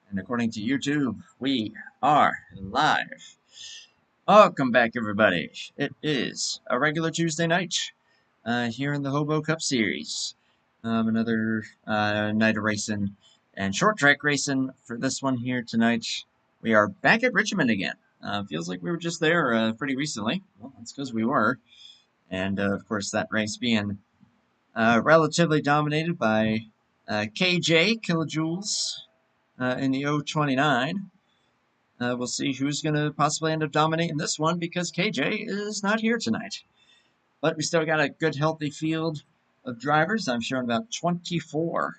And according to YouTube, we are live. Welcome back, everybody. It is a regular Tuesday night here in the HOBO Cup Series. Another night of racing and short track racing for this one here tonight. We are back at Richmond again. Feels like we were just there pretty recently. Well, that's because we were. And of course, that race being relatively dominated by KJ Kilojoules in the 029. We'll see who's going to possibly end up dominating this one because KJ is not here tonight. But we still got a good, healthy field of drivers. I'm showing about 24.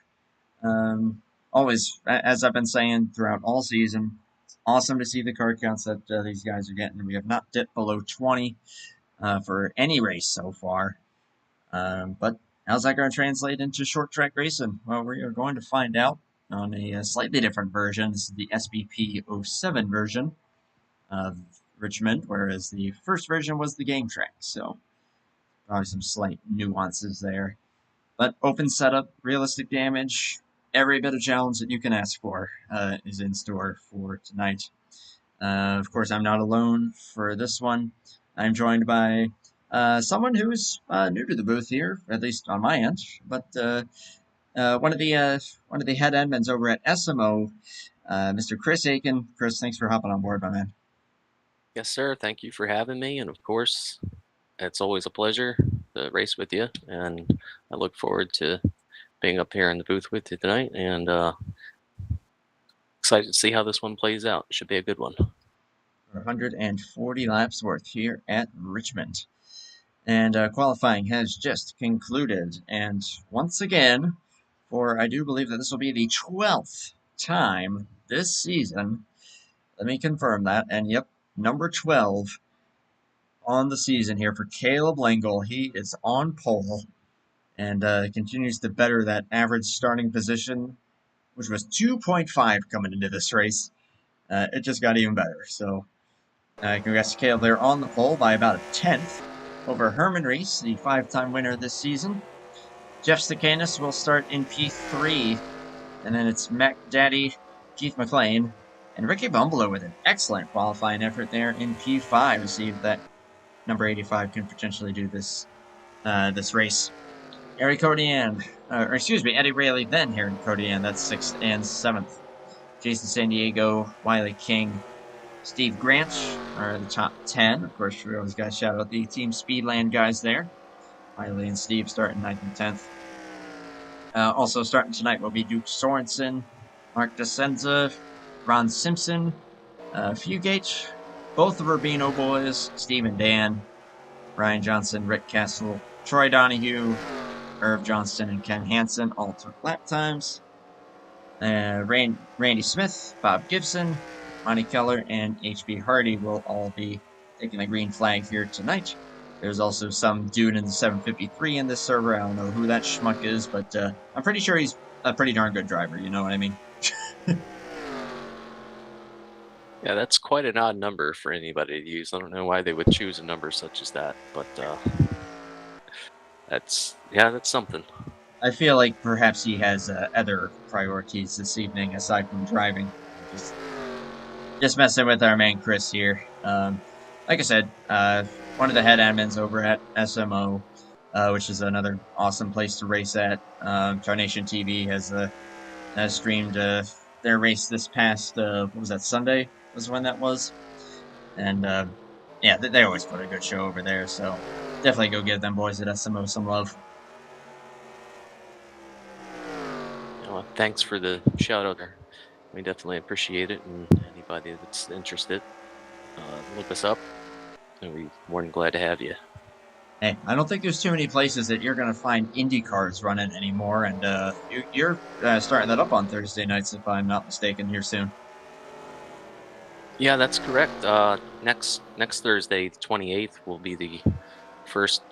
Always, as I've been saying throughout all season, it's awesome to see the car counts that these guys are getting. We have not dipped below 20 for any race so far. But how's that going to translate into short track racing? Well, we are going to find out on a slightly different version. This is the SBP 07 version of Richmond, whereas the first version was the game track. So probably some slight nuances there. But open setup, realistic damage, every bit of challenge that you can ask for is in store for tonight. Of course, I'm not alone for this one. I'm joined by someone who's new to the booth here, at least on my end, but one of the head admins over at SMO, Mr. Chris Aiken. Chris, thanks for hopping on board, my man. Yes, sir. Thank you for having me, and of course, it's always a pleasure to race with you, and I look forward to being up here in the booth with you tonight, and excited to see how this one plays out. It should be a good one. 140 laps worth here at Richmond. And qualifying has just concluded. And once again, for I do believe that this will be the 12th time this season. Let me confirm that. And yep, number 12 on the season here for Caleb Langle. He is on pole and continues to better that average starting position, which was 2.5 coming into this race. It just got even better. So congrats to Caleb there on the pole by about a tenth over Herman Reese, the 5-time winner this season. Jeff Stakanis will start in P3, and then it's Mac Daddy, Keith McLean, and Ricky Bumbalo with an excellent qualifying effort there in P5 to see if that number 85 can potentially do this race. Eddie Rayleigh, then Harry Codian, that's 6th and 7th. Jason San Diego, Wiley King, Steve Grant are the top 10. Of course, we always got to shout out the Team Speedland guys there. Wiley and Steve starting 9th and 10th. Also starting tonight will be Duke Sorensen, Mark DeSenza, Ron Simpson, Fugate, both the Rubino boys, Steve and Dan, Ryan Johnson, Rick Castle, Troy Donahue, Irv Johnston, and Ken Hansen all took lap times. Randy Smith, Bob Gibson, Monty Keller, and HB Hardy will all be taking the green flag here tonight. There's also some dude in the 753 in this server. I don't know who that schmuck is, but I'm pretty sure he's a pretty darn good driver. You know what I mean? Yeah, that's quite an odd number for anybody to use. I don't know why they would choose a number such as that, but that's something. I feel like perhaps he has other priorities this evening aside from driving. Just messing with our man Chris here. Like I said, one of the head admins over at SMO, which is another awesome place to race at. TarnationTV has streamed their race this past, what was that, Sunday was when that was. And yeah, they always put a good show over there, so definitely go give them boys at SMO some love. Thanks for the shout out there. We definitely appreciate it, and anybody that's interested, look us up, and we're more than glad to have you. Hey, I don't think there's too many places that you're going to find Indy cars running anymore, and you're starting that up on Thursday nights, if I'm not mistaken, here soon. Yeah, that's correct. Next Thursday, the 28th, will be the first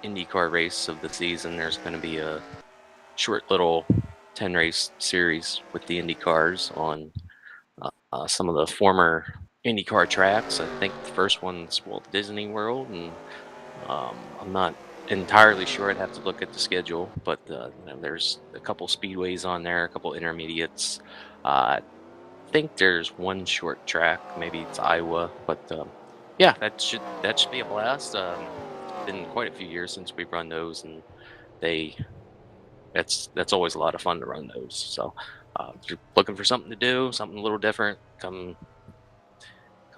IndyCar race of the season. There's going to be a short little 10-race series with the Indy cars on some of the former IndyCar tracks. I think the first one's Walt Disney World, and I'm not entirely sure. I'd have to look at the schedule, but there's a couple speedways on there, a couple intermediates. think there's one short track, maybe it's Iowa, but yeah, that should be a blast. Been quite a few years since we've run those, and that's always a lot of fun to run those. So if you're looking for something to do, something a little different, come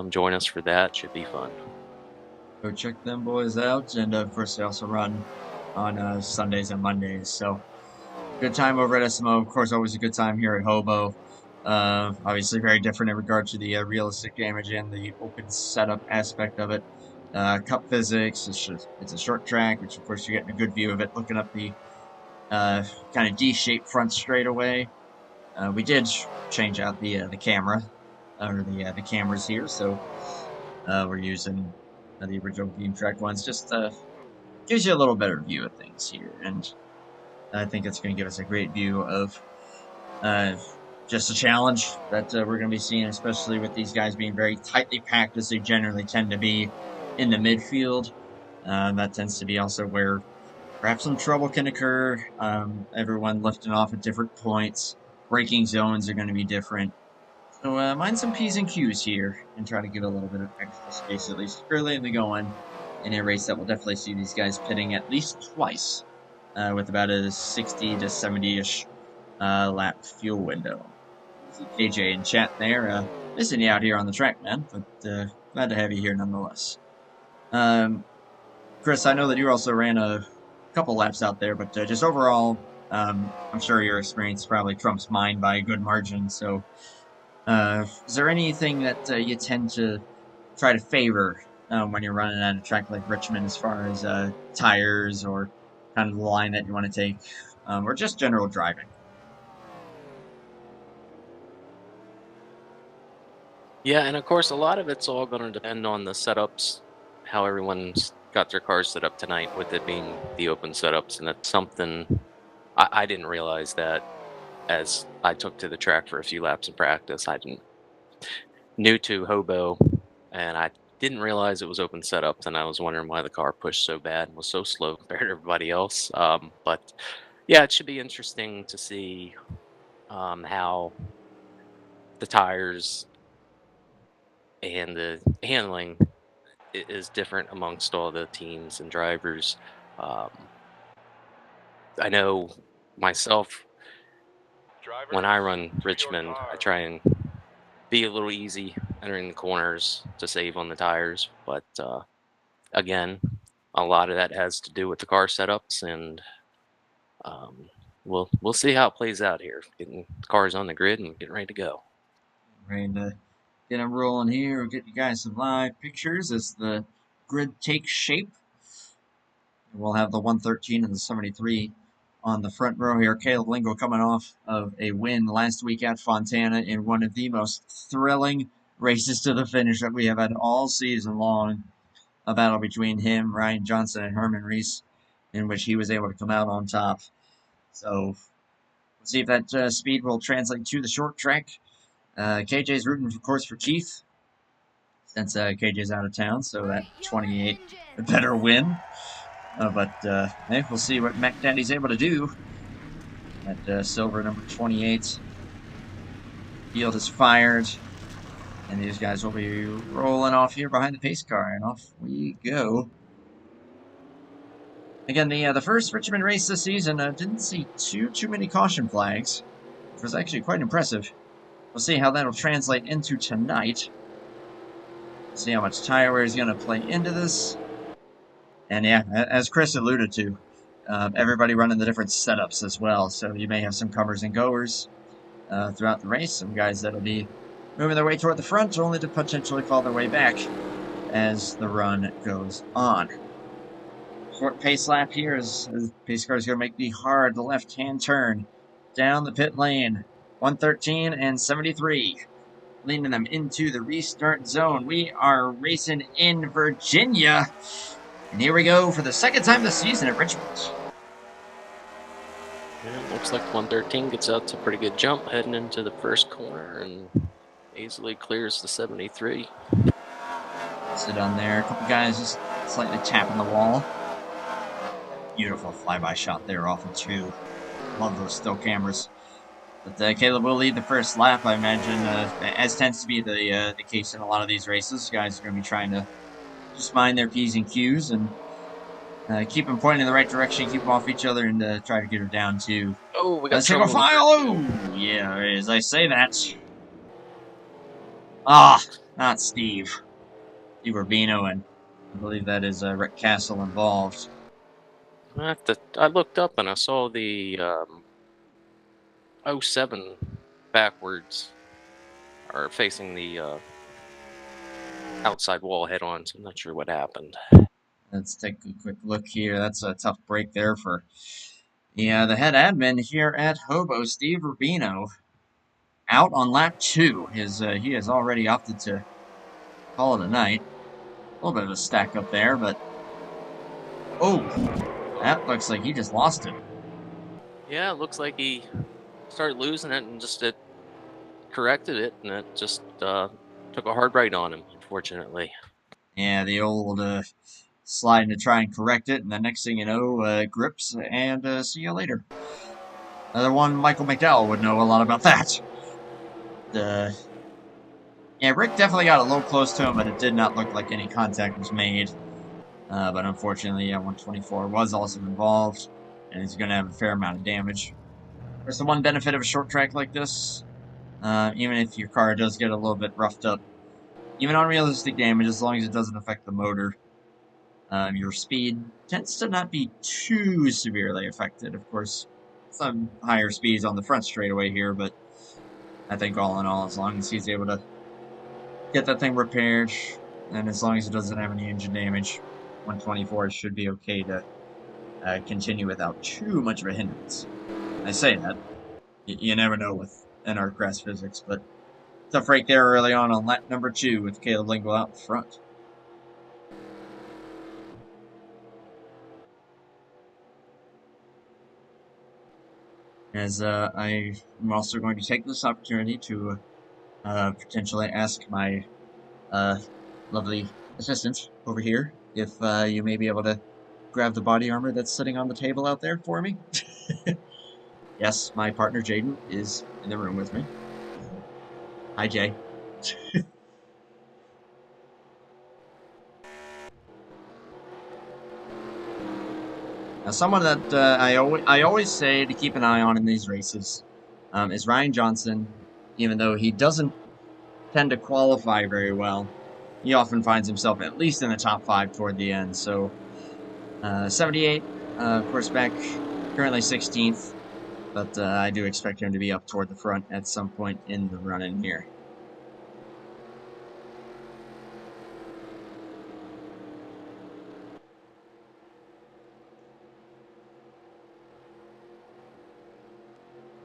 join us for that. Should be fun. Go check them boys out, and of course they also run on Sundays and Mondays. So good time over at SMO. Of course, always a good time here at HOBO. Obviously, very different in regard to the realistic damage and the open setup aspect of it. Cup physics, it's a short track, which of course you're getting a good view of it, looking up the kind of D-shaped front straightaway. We did change out the camera, or the cameras here, so we're using the original Beam Track ones. Just gives you a little better view of things here, and I think it's going to give us a great view of just a challenge that we're going to be seeing, especially with these guys being very tightly packed as they generally tend to be in the midfield. That tends to be also where perhaps some trouble can occur. Everyone lifting off at different points. Braking zones are going to be different. So mind some P's and Q's here and try to give a little bit of extra space, at least early in the going, in a race that will definitely see these guys pitting at least twice with about a 60 to 70-ish lap fuel window. See KJ in chat there, missing you out here on the track, man, but glad to have you here nonetheless. Chris, I know that you also ran a couple laps out there, but just overall, I'm sure your experience probably trumps mine by a good margin, so is there anything that you tend to try to favor when you're running at a track like Richmond as far as tires or kind of the line that you want to take, or just general driving? Yeah, and of course, a lot of it's all going to depend on the setups, how everyone's got their cars set up tonight, with it being the open setups, and that's something I didn't realize that as I took to the track for a few laps in practice. I didn't new to HOBO, and I didn't realize it was open setups, and I was wondering why the car pushed so bad and was so slow compared to everybody else. But yeah, it should be interesting to see how the tires and the handling is different amongst all the teams and drivers. I know myself, when I run Richmond, I try and be a little easy entering the corners to save on the tires. But again, a lot of that has to do with the car setups, and we'll see how it plays out here. Getting cars on the grid and getting ready to go. Ready to get them rolling here. We'll get you guys some live pictures as the grid takes shape. We'll have the 113 and the 73 on the front row here. Caleb Lingo coming off of a win last week at Fontana in one of the most thrilling races to the finish that we have had all season long. A battle between him, Ryan Johnson, and Herman Reese, in which he was able to come out on top. So we'll see if that speed will translate to the short track. KJ's rooting, of course, for Keith, since KJ's out of town, so that 28 better win. But hey, we'll see what Mac Daddy's able to do. That silver number 28. Field is fired. And these guys will be rolling off here behind the pace car. And off we go. Again, the first Richmond race this season didn't see too many caution flags, which was actually quite impressive. We'll see how that'll translate into tonight. See how much tire wear is going to play into this. And yeah, as Chris alluded to, everybody running the different setups as well. So you may have some comers and goers throughout the race. Some guys that'll be moving their way toward the front, only to potentially fall their way back as the run goes on. Short pace lap here as pace car is going to make the hard left-hand turn down the pit lane. 113 and 73. Leading them into the restart zone. We are racing in Virginia. And here we go for the second time this season at Richmond. Yeah, looks like 113 gets out to a pretty good jump heading into the first corner and easily clears the 73. Sit on there. A couple guys just slightly tapping the wall. Beautiful flyby shot there off of 2. Love those still cameras. But Caleb will lead the first lap, I imagine, as tends to be the case in a lot of these races. Guys are going to be trying to just mind their P's and Q's and keep them pointing in the right direction, keep them off each other, and try to get her down to Oh, we got single trouble with the file. Oh, yeah, as I say that. Ah, not Steve. Steve Rubino, and I believe that is Rick Castle involved. I looked up and I saw the 07 backwards are facing the outside wall head on, so I'm not sure what happened. Let's take a quick look here. That's a tough break there for the head admin here at HOBO, Steve Rubino. Out on lap 2. He has already opted to call it a night. A little bit of a stack up there, but oh, that looks like he just lost it. Yeah, it looks like he started losing it and just corrected it, and it just took a hard right on him, unfortunately. Yeah, the old sliding to try and correct it, and the next thing you know, grips, and see you later. Another one, Michael McDowell would know a lot about that. Yeah, Rick definitely got a little close to him, but it did not look like any contact was made. But unfortunately, 124 was also involved, and he's going to have a fair amount of damage. There's the one benefit of a short track like this, even if your car does get a little bit roughed up, even on realistic damage, as long as it doesn't affect the motor, your speed tends to not be too severely affected. Of course, some higher speeds on the front straightaway here, but I think all in all, as long as he's able to get that thing repaired, and as long as it doesn't have any engine damage, 124 should be okay to continue without too much of a hindrance. I say that. You never know with NR crash physics, but tough break there early on lap number 2 with Caleb Lingle out front. As I'm also going to take this opportunity to potentially ask my lovely assistant over here if you may be able to grab the body armor that's sitting on the table out there for me. Yes, my partner Jaden is in the room with me. Hi, Jay. Now, someone that I always say to keep an eye on in these races is Ryan Johnson. Even though he doesn't tend to qualify very well, he often finds himself at least in the top 5 toward the end. So, 78, of course, back currently 16th, but I do expect him to be up toward the front at some point in the run-in here.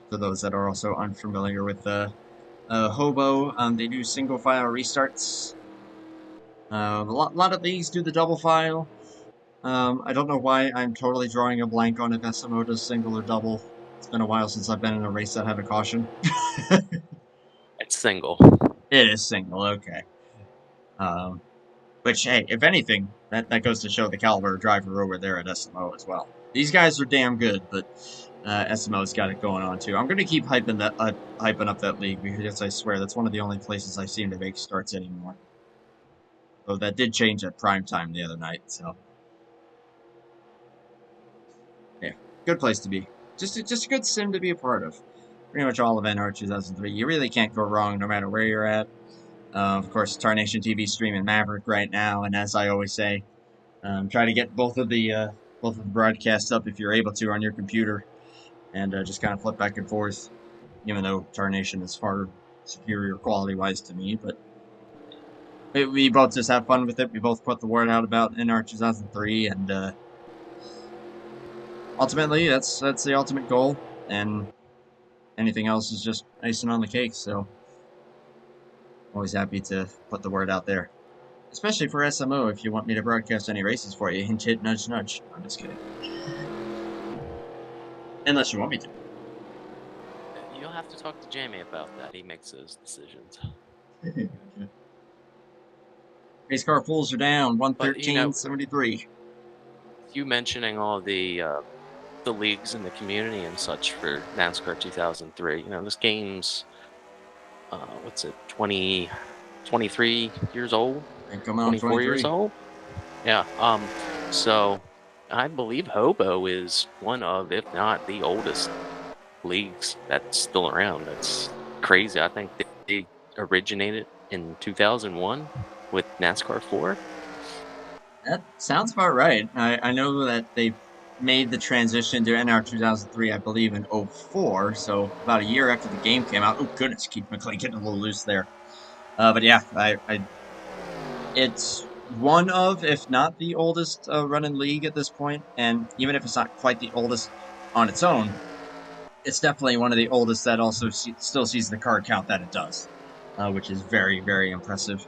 For those that are also unfamiliar with HOBO, they do single file restarts. A lot of these do the double file. I don't know why I'm totally drawing a blank on if SMO does single or double. It's been a while since I've been in a race that had a caution. It's single. It is single, okay. Which, hey, if anything, that goes to show the caliber of driver over there at SMO as well. These guys are damn good, but SMO's got it going on too. I'm going to keep hyping up that league because I swear that's one of the only places I seem to make starts anymore. Though that did change at prime time the other night, so yeah, good place to be. Just a good sim to be a part of. Pretty much all of NR2003. You really can't go wrong no matter where you're at. Of course, TarnationTV streaming Maverick right now, and as I always say, try to get both of the broadcasts up if you're able to on your computer, and just kind of flip back and forth. Even though Tarnation is far superior quality-wise to me, but we both just have fun with it. We both put the word out about NR2003, and ultimately, that's the ultimate goal, and anything else is just icing on the cake. So, always happy to put the word out there. Especially for SMO, if you want me to broadcast any races for you. Hint, hint, nudge, nudge. I'm just kidding. Unless you want me to. You'll have to talk to Jamie about that. He makes those decisions. Race car pools are down, 113.73. You mentioning all the the leagues and the community and such for NASCAR 2003. You know, this game's what's it, 23 years old, And coming on 24 years 23. old. Yeah. So I believe HOBO is one of, if not the oldest leagues that's still around. That's crazy. I think they originated in 2001 with NASCAR 4. That sounds about right. I know that they made the transition to NR2003, I believe, in 04, so about a year after the game came out. Oh, goodness, Keith McLean getting a little loose there. But yeah, it's one of, if not the oldest running league at this point, and even if it's not quite the oldest on its own, it's definitely one of the oldest that also still sees the card count that it does, which is very, very impressive.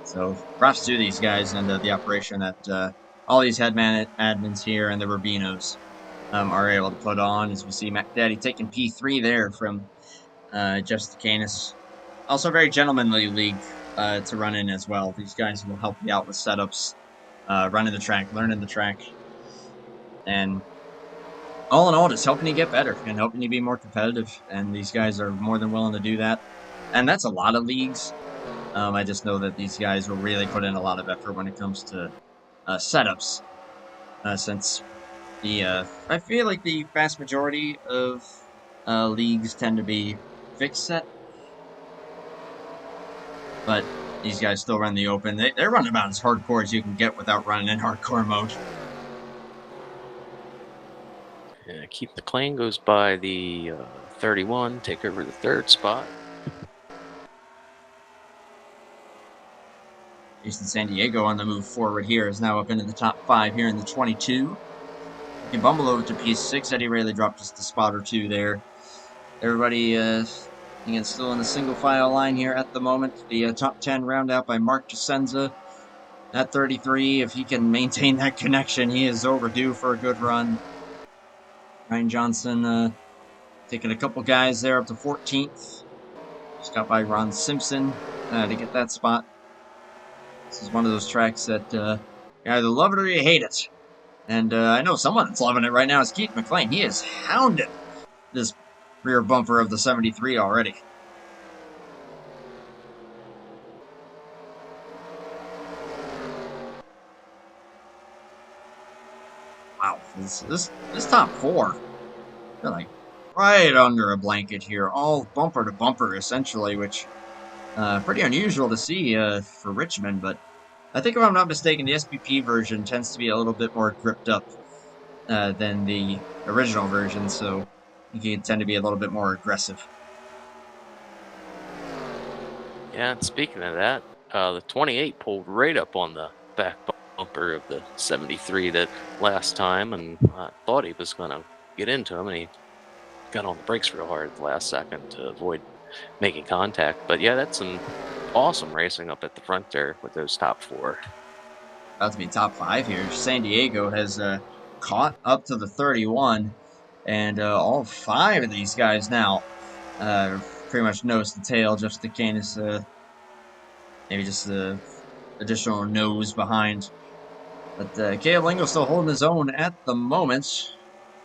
So props to these guys and the operation that all these headman admins here and the Rubinos are able to put on. As we see Mac Daddy taking P3 there from Jeff Stacanis. Also a very gentlemanly league to run in as well. These guys will help you out with setups, running the track, learning the track, and all in all, just helping you get better and helping you be more competitive. And these guys are more than willing to do that. And that's a lot of leagues. I just know that these guys will really put in a lot of effort when it comes to setups, since I feel like the vast majority of leagues tend to be fixed set, but these guys still run the open. They're running about as hardcore as you can get without running in hardcore mode. Yeah, Keith McLean goes by the 31, take over the third spot. Jason San Diego on the move forward here is now up into the top 5 here in the 22. You can bumble over to P6. Eddie Rayleigh dropped just a spot or two there. Everybody again still in the single file line here at the moment. The top 10 round out by Mark Jacenza at 33. If he can maintain that connection, he is overdue for a good run. Ryan Johnson taking a couple guys there up to 14th. Just got by Ron Simpson to get that spot. This is one of those tracks that you either love it or you hate it. And I know someone that's loving it right now is Keith McLean. He is hounding this rear bumper of the 73 already. Wow, this top 4, they're like right under a blanket here, all bumper to bumper essentially, which pretty unusual to see for Richmond, but I think if I'm not mistaken, the SPP version tends to be a little bit more gripped up than the original version, so you can tend to be a little bit more aggressive. Yeah, and speaking of that, the 28 pulled right up on the back bumper of the 73 that last time, and I thought he was going to get into him, and he got on the brakes real hard at the last second to avoid making contact. But yeah, that's some awesome racing up at the front there with those top 4. About to be top 5 here. San Diego has caught up to the 31, and all 5 of these guys now pretty much nose to tail. Just the Canis, maybe just the additional nose behind. But Caleb Lingo still holding his own at the moment.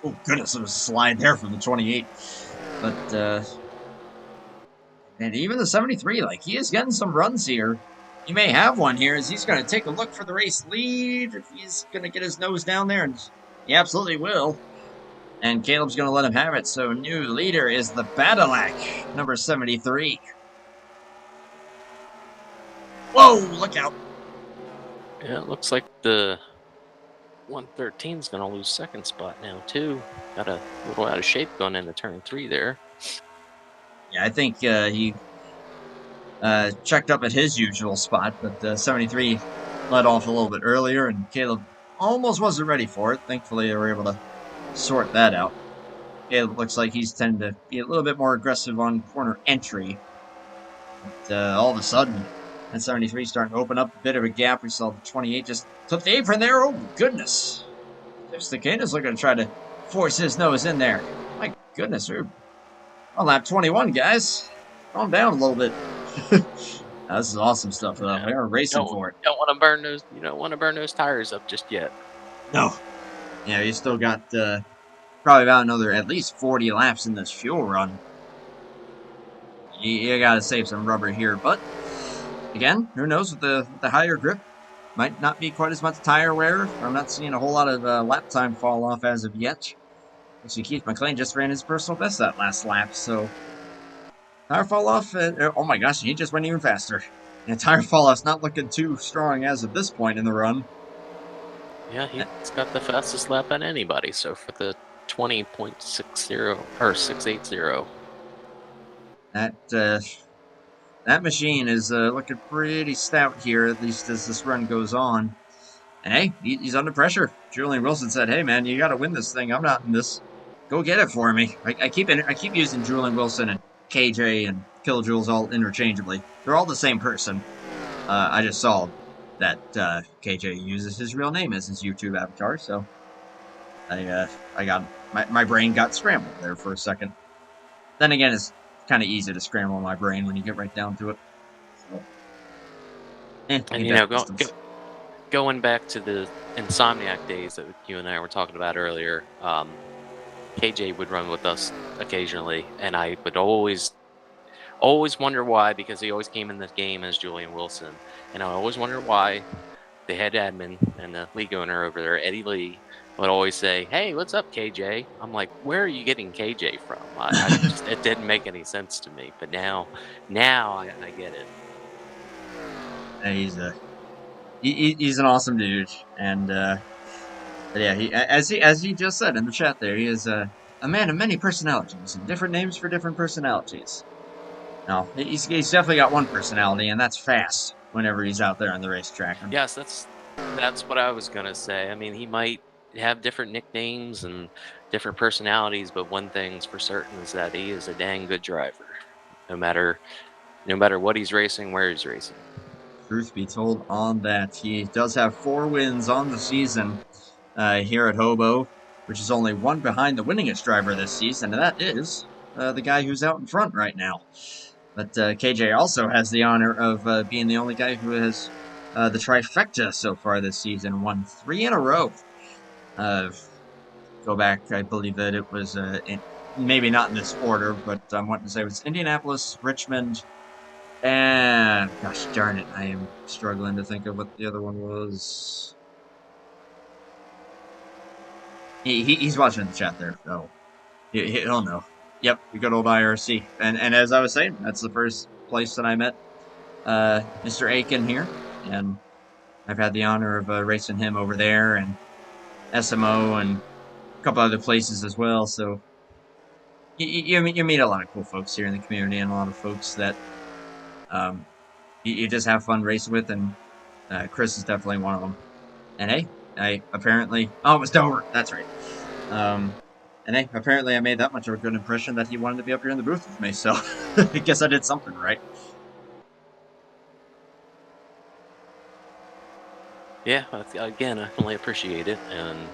Oh goodness, it was a slide there from the 28. But and even the 73, like, he is getting some runs here. He may have one here as he's going to take a look for the race lead. If he's going to get his nose down there, and he absolutely will. And Caleb's going to let him have it. So new leader is the Badillac, number 73. Whoa, look out. Yeah, it looks like the 113 is going to lose second spot now, too. Got a little out of shape going into turn 3 there. Yeah, I think he checked up at his usual spot, but 73 let off a little bit earlier, and Caleb almost wasn't ready for it. Thankfully, they were able to sort that out. Caleb looks like he's tending to be a little bit more aggressive on corner entry. But all of a sudden, that 73 starting to open up a bit of a gap. We saw the 28 just took the apron there. Oh, goodness. Jeff Stacanis looking to try to force his nose in there. My goodness, we're on lap 21, guys. Calm down a little bit. This is awesome stuff, though. Yeah. They're racing for it. You don't want to burn those tires up just yet. No. Yeah, you still got probably about another at least 40 laps in this fuel run. You gotta save some rubber here, but again, who knows with the higher grip, might not be quite as much tire wear. I'm not seeing a whole lot of lap time fall off as of yet. Actually, Keith McLean just ran his personal best that last lap, so tire fall off. Oh my gosh, he just went even faster. And tire fall off's not looking too strong as of this point in the run. Yeah, he's got the fastest lap on anybody. So for the 20.60 or 680. That machine is looking pretty stout here, at least as this run goes on. And hey, he's under pressure. Julian Wilson said, "Hey man, you got to win this thing. I'm not in this. Go get it for me." I keep using Julian Wilson and KJ and Killjoules all interchangeably. They're all the same person. I just saw that KJ uses his real name as his YouTube avatar, so I got my brain got scrambled there for a second. Then again, it's kind of easy to scramble my brain when you get right down to it. So, and you know, going back to the Insomniac days that you and I were talking about earlier, KJ would run with us occasionally, and I would always wonder why, because he always came in this game as Julian Wilson, and I always wonder why the head admin and the league owner over there, Eddie Lee, would always say, "Hey, what's up, KJ?" I'm like, where are you getting KJ from? It didn't make any sense to me, but now I get it. He's an awesome dude, and yeah, as he just said in the chat there, he is a man of many personalities and different names for different personalities. No, he's definitely got one personality, and that's fast whenever he's out there on the racetrack. Yes, that's what I was gonna say. I mean, he might have different nicknames and different personalities, but one thing's for certain is that he is a dang good driver, no matter what he's racing, where he's racing. Truth be told on that, he does have 4 wins on the season here at HOBO, which is only one behind the winningest driver this season, and that is the guy who's out in front right now. But KJ also has the honor of being the only guy who has the trifecta so far this season, won 3 in a row. Go back, I believe that it was, maybe not in this order, but I'm wanting to say it was Indianapolis, Richmond, and gosh darn it, I am struggling to think of what the other one was. He's watching the chat there, so he'll know. Yep, we good old IRC. And as I was saying, that's the first place that I met Mr. Aiken here, and I've had the honor of racing him over there, and SMO, and a couple other places as well. So you meet a lot of cool folks here in the community, and a lot of folks that you just have fun racing with, and Chris is definitely one of them. And hey, it was Dover, that's right. And hey, apparently I made that much of a good impression that he wanted to be up here in the booth with me, so I guess I did something right. Yeah, again, I really appreciate it, and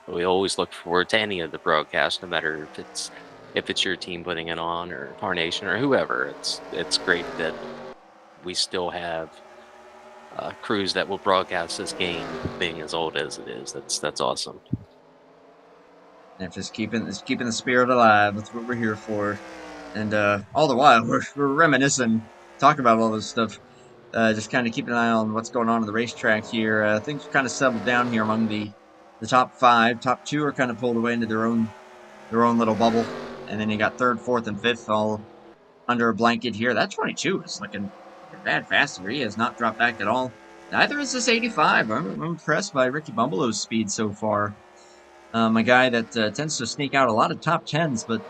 we always look forward to any of the broadcasts, no matter if it's your team putting it on, or Tarnation, or whoever. It's great that we still have crews that will broadcast this game, being as old as it is. That's awesome. And just keeping the spirit alive. That's what we're here for. And all the while, we're reminiscing, talking about all this stuff. Just kind of keeping an eye on what's going on the racetrack here. Things are kind of settled down here among the top 5. Top 2 are kind of pulled away into their own little bubble. And then you got 3rd, 4th, and 5th all under a blanket here. That 22 is looking bad faster. He has not dropped back at all. Neither is this 85. I'm impressed by Ricky Bumbleow's speed so far. A guy that tends to sneak out a lot of top 10s, but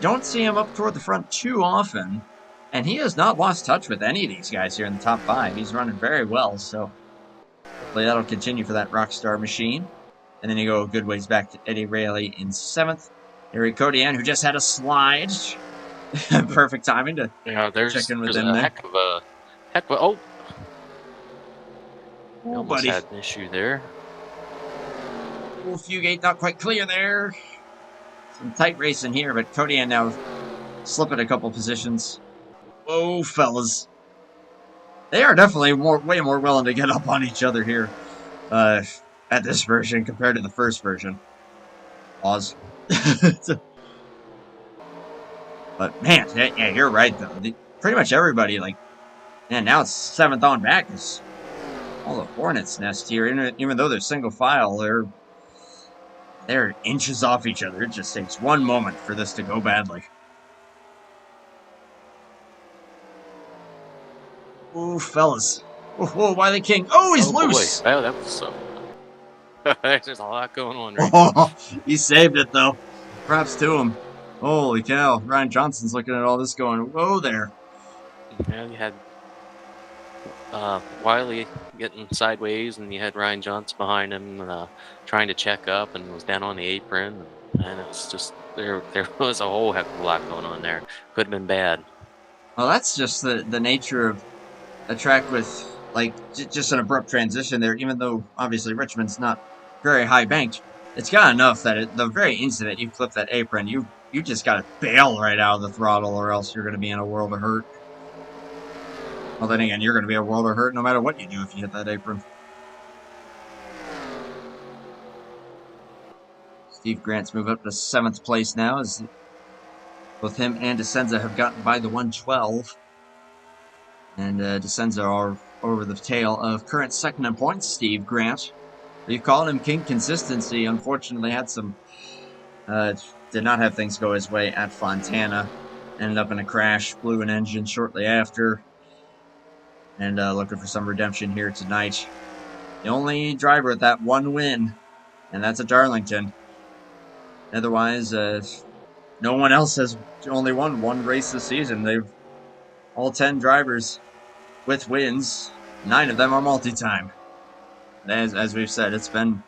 don't see him up toward the front too often. And he has not lost touch with any of these guys here in the top 5. He's running very well, so hopefully that'll continue for that Rockstar machine. And then you go a good ways back to Eddie Rayleigh in 7th. Eric Codian, who just had a slide. Perfect timing to check in with him there. Heck of a oh, almost buddy, had an issue there. Fugate not quite clear there. Some tight racing here, but Codian now slipping a couple positions. Whoa, fellas. They are definitely way more willing to get up on each other here at this version compared to the first version. Pause. But man, yeah, you're right though. Pretty much everybody, like, man, now it's 7th on back. Is all the Hornets' nest here. Even though they're single file, they're inches off each other. It just takes one moment for this to go badly. Ooh, fellas. Whoa, why the king? Oh, he's loose! Boy. Oh, that was so... There's a lot going on right now. He saved it, though. Props to him. Holy cow. Ryan Johnson's looking at all this going, whoa there. Yeah, you had Wiley getting sideways, and you had Ryan Johnson behind him trying to check up and was down on the apron. And it's just, there was a whole heck of a lot going on there. Could have been bad. Well, that's just the nature of a track with, like, just an abrupt transition there, even though, obviously, Richmond's not very high banked. It's got enough that the very instant you clip that apron, you just got to bail right out of the throttle, or else you're going to be in a world of hurt. Well, then again, you're going to be in a world of hurt no matter what you do if you hit that apron. Steve Grant's moved up to 7th place now, as both him and DeCenza have gotten by the 112. And DeCenza are over the tail of current 2nd in points, Steve Grant. You called him King Consistency. Unfortunately, had some... did not have things go his way at Fontana. Ended up in a crash, blew an engine shortly after. And looking for some redemption here tonight. The only driver at that one win, and that's at Darlington. Otherwise, no one else has only won one race this season. They've all 10 drivers with wins. 9 of them are multi-time. As we've said, it's been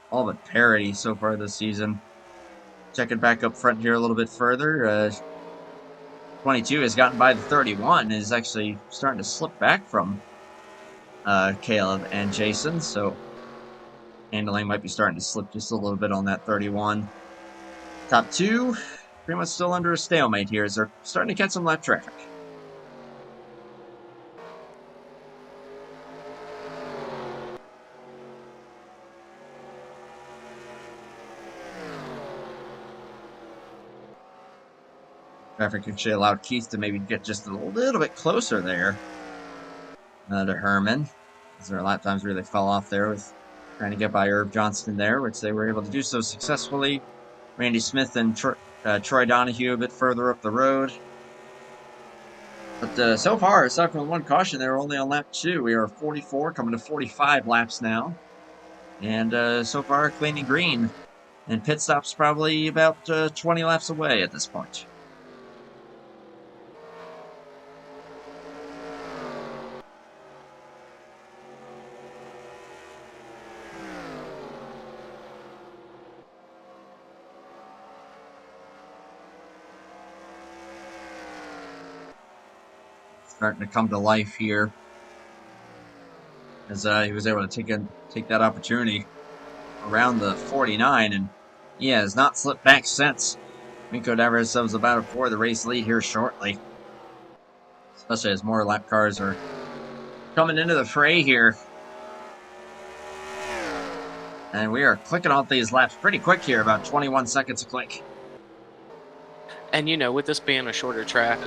all but parity so far this season. Checking back up front here a little bit further. 22 has gotten by the 31 and is actually starting to slip back from Caleb and Jason. So handling might be starting to slip just a little bit on that 31. Top 2, pretty much still under a stalemate here as they're starting to catch some lap traffic. Traffic actually allowed Keith to maybe get just a little bit closer there to Herman, as their lap times really fell off there with trying to get by Herb Johnston there, which they were able to do so successfully. Randy Smith and Troy Donahue a bit further up the road. But so far, aside from one caution, they were only on lap 2. We are 44, coming to 45 laps now. And so far, clean and green. And pit stop's probably about 20 laps away at this point. Starting to come to life here, as he was able to take that opportunity around the 49, and he has not slipped back since. Minko Davers was about for the race lead here shortly, especially as more lap cars are coming into the fray here. And we are clicking off these laps pretty quick here, about 21 seconds a click. And, you know, with this being a shorter track,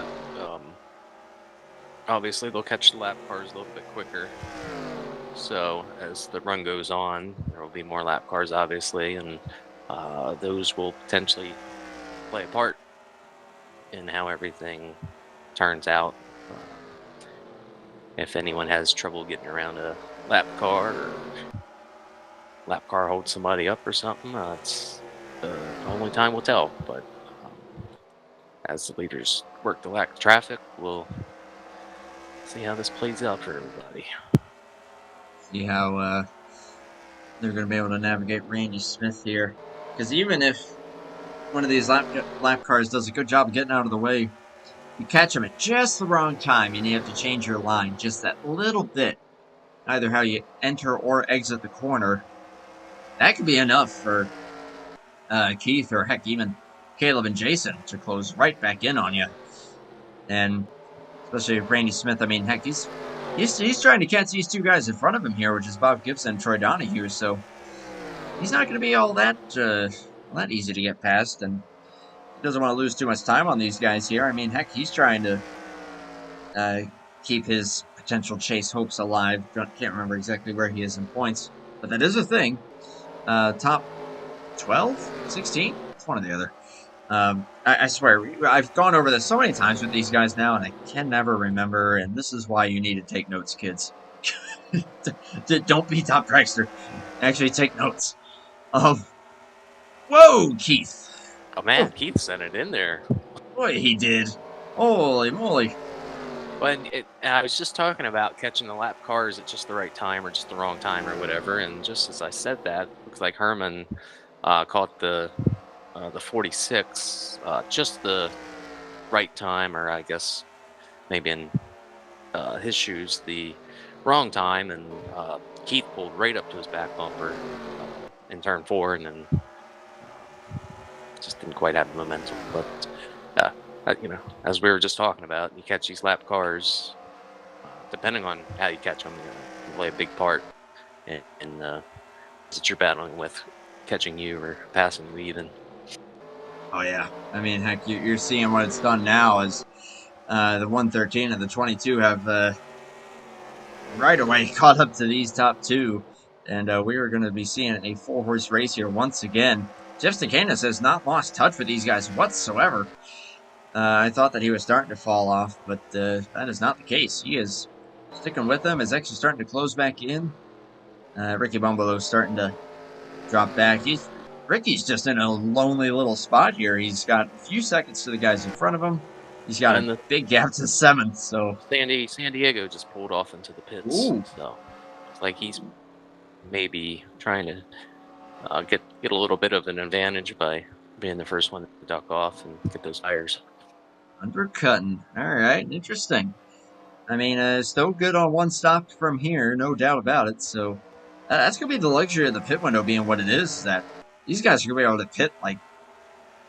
obviously they'll catch the lap cars a little bit quicker. So as the run goes on, there will be more lap cars, obviously, and those will potentially play a part in how everything turns out. If anyone has trouble getting around a lap car, or lap car holds somebody up or something, it's only time will tell. But as the leaders work the lap traffic, we'll see how this plays out for everybody. See how they're going to be able to navigate Randy Smith here. Because even if one of these lap cars does a good job of getting out of the way, you catch them at just the wrong time and you have to change your line just that little bit. Either how you enter or exit the corner. That could be enough for Keith, or heck, even Caleb and Jason to close right back in on you. And especially with Randy Smith, I mean, heck, he's trying to catch these 2 guys in front of him here, which is Bob Gibson and Troy Donahue, so he's not going to be all that that easy to get past, and he doesn't want to lose too much time on these guys here. I mean, heck, he's trying to keep his potential chase hopes alive. Can't remember exactly where he is in points, but that is a thing. Top 12, 16? It's one or the other. I swear, I've gone over this so many times with these guys now, and I can never remember, and this is why you need to take notes, kids. Don't be top dragster. Actually, take notes. Whoa, Keith. Oh man, Keith sent it in there. Boy, he did. Holy moly. But I was just talking about catching the lap cars at just the right time or just the wrong time or whatever, and just as I said that, looks like Herman caught the 46 just the right time, or I guess maybe in his shoes the wrong time, and Keith pulled right up to his back bumper in turn 4, and then just didn't quite have the momentum. But you know, as we were just talking about, you catch these lap cars, depending on how you catch them, you play a big part in that you're battling with, catching you or passing you even. Oh yeah, I mean, heck, you're seeing what it's done now as the 113 and the 22 have right away caught up to these top two, and we are going to be seeing a 4-horse race here once again. Jeff Stacanis has not lost touch with these guys whatsoever. I thought that he was starting to fall off, but that is not the case. He is sticking with them. Is actually starting to close back in. Ricky Bumbalo's starting to drop back. Ricky's just in a lonely little spot here. He's got a few seconds to the guys in front of him. He's got a big gap to 7th. So San Diego just pulled off into the pits. Ooh. So it's like he's maybe trying to get a little bit of an advantage by being the first one to duck off and get those tires. Undercutting. All right, interesting. I mean, still good on one stop from here, no doubt about it. So that's going to be the luxury of the pit window being what it is, that these guys are going to be able to pit like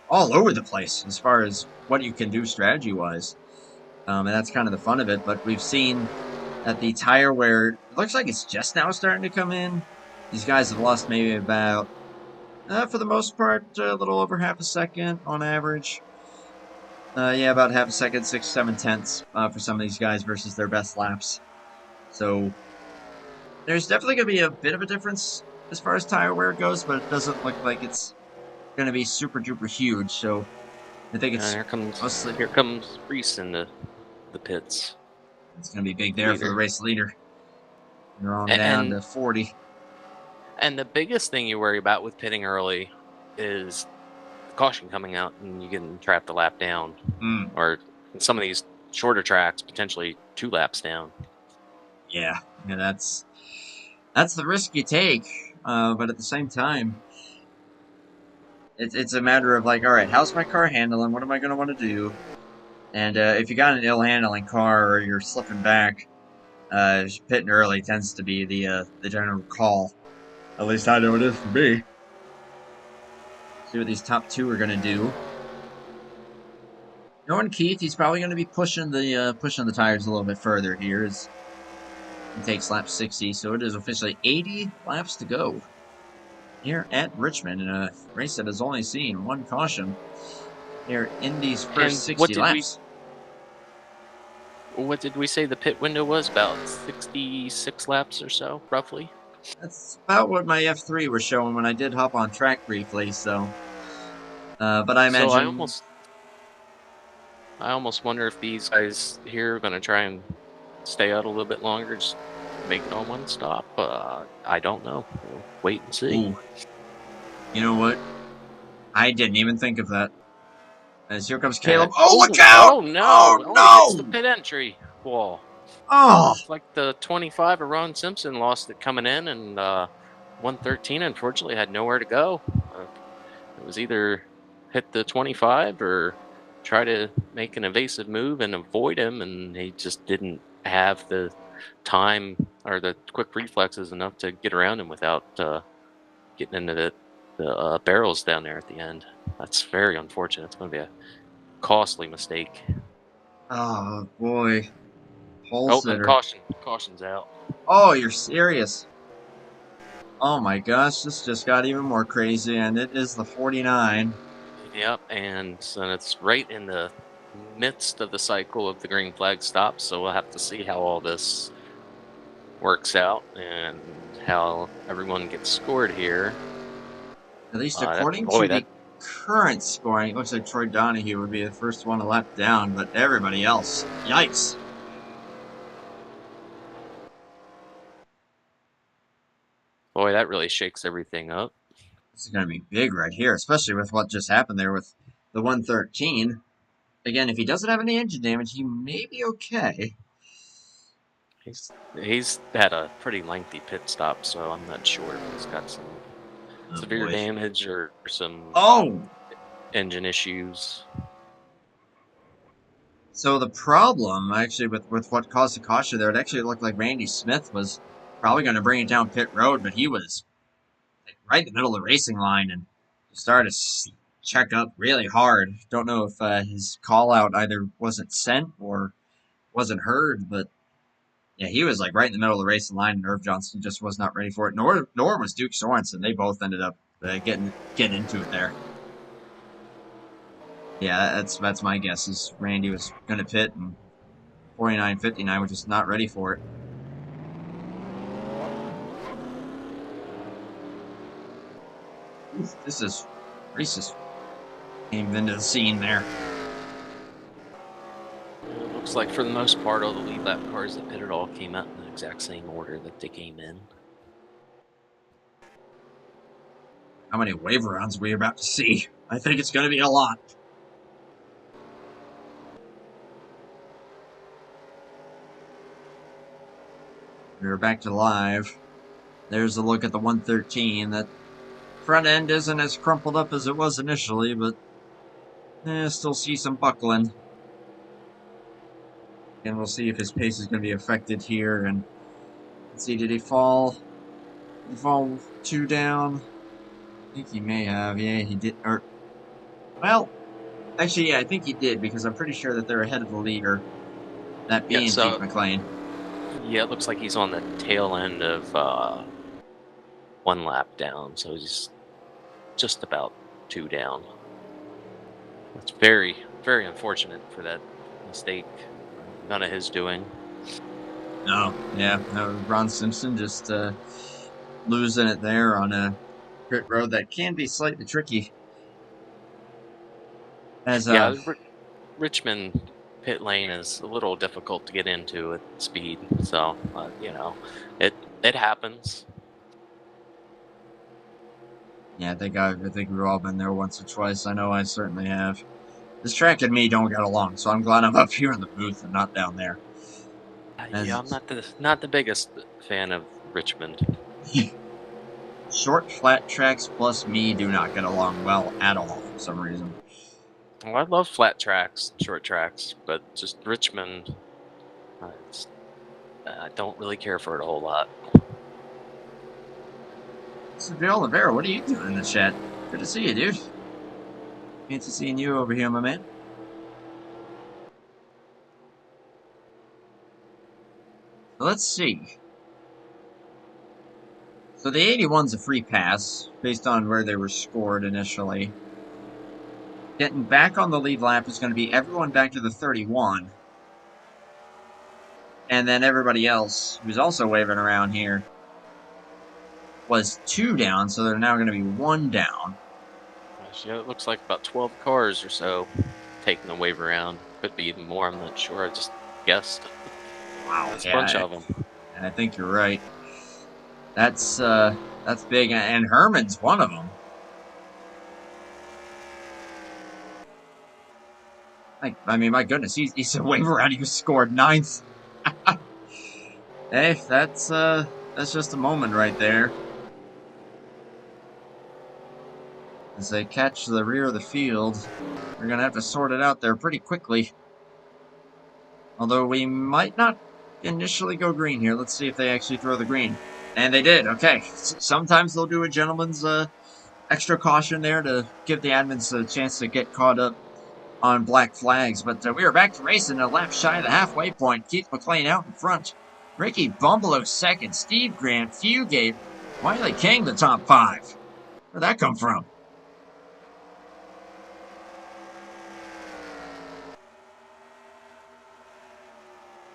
all over the place as far as what you can do strategy-wise. And that's kind of the fun of it. But we've seen at the tire where it looks like it's just now starting to come in. These guys have lost maybe about, for the most part, a little over half a second on average. Yeah, about half a second, 6-7 tenths for some of these guys versus their best laps. So there's definitely going to be a bit of a difference as far as tire wear goes, but it doesn't look like it's going to be super duper huge. So I think it's here comes Reese in the pits. It's going to be big there for the race leader. They're on down to 40. And the biggest thing you worry about with pitting early is caution coming out and you getting trapped a lap down, or in some of these shorter tracks potentially 2 laps down. Yeah, that's the risk you take, but at the same time it's a matter of like, all right, how's my car handling, what am I going to want to do? And if you got an ill handling car or you're slipping back, pitting early tends to be the general call. At least I know it is for me. See what these top 2 are going to do. Knowing Keith, he's probably going to be pushing the tires a little bit further here as he takes lap 60. So it is officially 80 laps to go here at Richmond in a race that has only seen 1 caution here in these first 60 laps. What did we say the pit window was? About 66 laps or so, roughly? That's about what my F3 was showing when I did hop on track briefly, so... but I imagine... So I almost wonder if these guys here are going to try and stay out a little bit longer, just make it on one stop. I don't know. We'll wait and see. Ooh. You know what? I didn't even think of that. As here comes Caleb. Oh, look out! Oh, no! Oh, no! It's the pit entry wall. Oh! It's like the 25 of Ron Simpson lost it coming in, and 113 unfortunately had nowhere to go. It was either hit the 25 or try to make an evasive move and avoid him, and he just didn't have the time or the quick reflexes enough to get around him without getting into the barrels down there at the end. That's very unfortunate. It's going to be a costly mistake. Oh, boy. Oh, and caution's out. Oh, you're serious. Oh my gosh, this just got even more crazy, and it is the 49. Yep, and it's right in the midst of the cycle of the green flag stop, so we'll have to see how all this works out and how everyone gets scored here. At least according to the current scoring, it looks like Troy Donahue would be the first one to lap down, but everybody else, yikes. Boy, that really shakes everything up. This is going to be big right here, especially with what just happened there with the 113. Again, if he doesn't have any engine damage, he may be okay. He's had a pretty lengthy pit stop, so I'm not sure if he's got some severe damage or some engine issues. So the problem, actually, with what caused the caution there, it actually looked like Randy Smith was probably going to bring it down pit road, but he was right in the middle of the racing line and started to check up really hard. Don't know if his call out either wasn't sent or wasn't heard, but yeah, he was like right in the middle of the racing line, and Irv Johnson just was not ready for it. Nor was Duke Sorensen. They both ended up getting into it there. Yeah, that's my guess. Is Randy was going to pit, and 49.59 was just not ready for it. This is racist. Came into the scene there. Looks like for the most part, all the lead lap cars that pitted all came out in the exact same order that they came in. How many wave rounds are we about to see? I think it's going to be a lot. We're back to live. There's a look at the 113. That front end isn't as crumpled up as it was initially, but still see some buckling. And we'll see if his pace is going to be affected here. And let's see, did he fall? Did he fall 2 down? I think he may have. Yeah, he did. Or, well, actually, yeah, I think he did, because I'm pretty sure that they're ahead of the leader. That being Keith McLean. Yeah, it looks like he's on the tail end of 1 lap down, so he's just about 2 down. That's very, very unfortunate for that mistake. None of his doing. No, yeah, Ron Simpson just losing it there on a pit road that can be slightly tricky. As Richmond pit lane is a little difficult to get into at speed, so you know, it happens. Yeah, I think we've all been there once or twice. I know I certainly have. This track and me don't get along, so I'm glad I'm up here in the booth and not down there. Yeah, I'm not the biggest fan of Richmond. Short flat tracks plus me do not get along well at all for some reason. Well, I love flat tracks, short tracks, but just Richmond, I don't really care for it a whole lot. So, Bill Oliveira, what are you doing in the chat? Good to see you, dude. Fancy seeing you over here, my man. So let's see. So the 81's a free pass, based on where they were scored initially. Getting back on the lead lap is going to be everyone back to the 31. And then everybody else, who's also waving around here, was 2 down, so they're now going to be 1 down. Yeah, it looks like about 12 cars or so taking the wave around. Could be even more, I'm not sure. I just guessed. Wow, that's a bunch of them. And I think you're right. That's big, and Herman's one of them. I mean, my goodness, he's a wave around. He scored 9th. Hey, that's just a moment right there. As they catch the rear of the field, we're gonna have to sort it out there pretty quickly. Although we might not initially go green here. Let's see if they actually throw the green. And they did. Okay. Sometimes they'll do a gentleman's extra caution there to give the admins a chance to get caught up on black flags. But we are back to racing a lap shy of the halfway point. Keith McLean out in front. Ricky Bumbleau second. Steve Grant, Fugate, Wiley King, the top 5. Where'd that come from?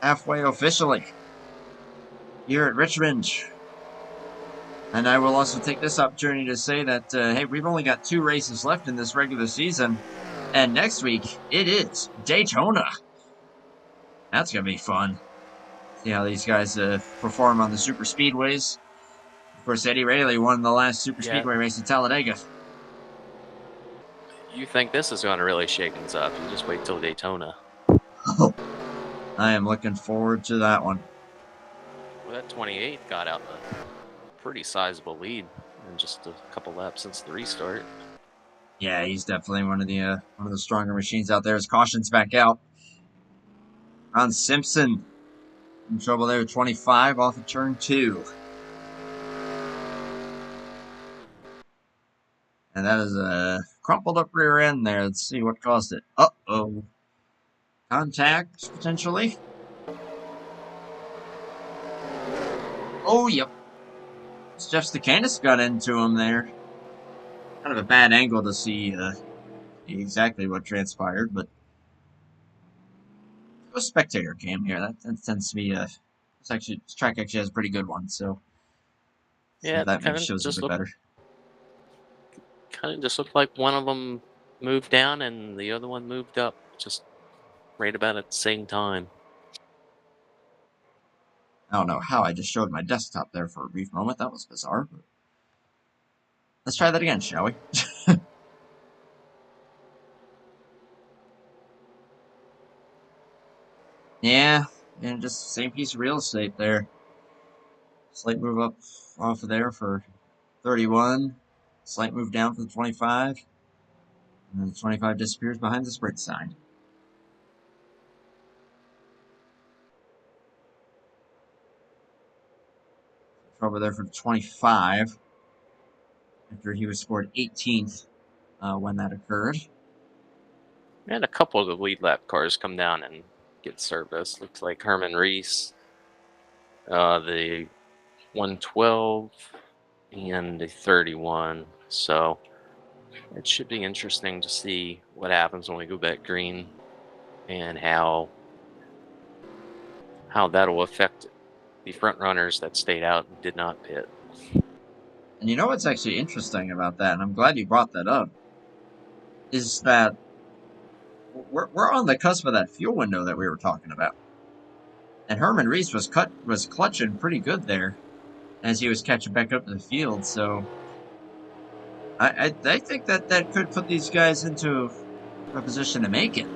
Halfway officially here at Richmond. And I will also take this opportunity to say that, hey, we've only got 2 races left in this regular season. And next week, it is Daytona. That's going to be fun. See how these guys perform on the super speedways. Of course, Eddie Rayleigh won the last super speedway race at Talladega. You think this is going to really shake things up? You just wait till Daytona. Oh, I am looking forward to that one. Well, that 28 got out a pretty sizable lead in just a couple laps since the restart. Yeah, he's definitely one of the stronger machines out there. His caution's back out. Ron Simpson in trouble there, 25 off of turn 2. And that is a crumpled up rear end there. Let's see what caused it. Uh-oh. Contact, potentially. Oh, yep. Jeff Stakanis got into him there. Kind of a bad angle to see exactly what transpired, but a spectator cam here. That tends to be this track actually has a pretty good one, so yeah, that maybe shows a bit better. Kind of just looked like one of them moved down and the other one moved up, just right about at the same time. I don't know how I just showed my desktop there for a brief moment. That was bizarre. But let's try that again, shall we? Yeah, and just same piece of real estate there. Slight move up off of there for 31. Slight move down for the 25. And then the 25 disappears behind the sprint sign. Over there for the 25. After he was scored 18th when that occurred. And a couple of the lead lap cars come down and get service. Looks like Herman Reese, the 112, and the 31. So it should be interesting to see what happens when we go back green and how that'll affect the front runners that stayed out and did not pit. And you know what's actually interesting about that, and I'm glad you brought that up, is that we're on the cusp of that fuel window that we were talking about. And Herman Reese was clutching pretty good there as he was catching back up to the field, so I think that could put these guys into a position to make it.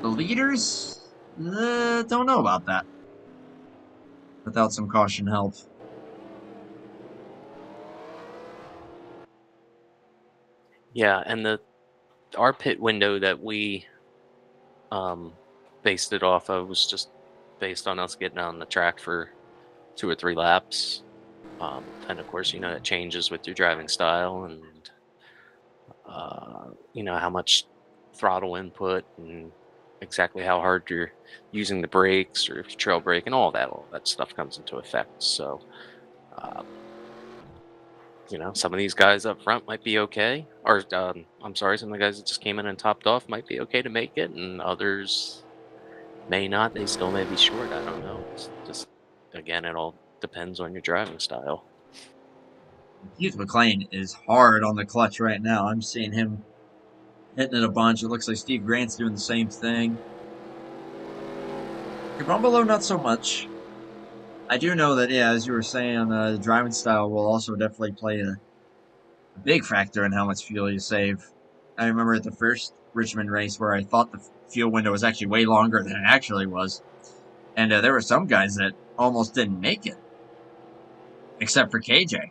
The leaders, don't know about that. Without some caution help. Yeah, and our pit window that we based it off of was just based on us getting on the track for 2 or 3 laps. And of course, that changes with your driving style and how much throttle input and exactly how hard you're using the brakes or if you trail brake and all that stuff comes into effect. So some of these guys up front might be okay, or I'm sorry, some of the guys that just came in and topped off might be okay to make it, and others may not. They still may be short. I don't know. It's just, again, it all depends on your driving style. Hughes McLean is hard on the clutch right now. I'm seeing him hitting it a bunch. It looks like Steve Grant's doing the same thing. Grumbolo, not so much. I do know that, yeah, as you were saying, the driving style will also definitely play a big factor in how much fuel you save. I remember at the first Richmond race where I thought the fuel window was actually way longer than it actually was. And there were some guys that almost didn't make it. Except for KJ.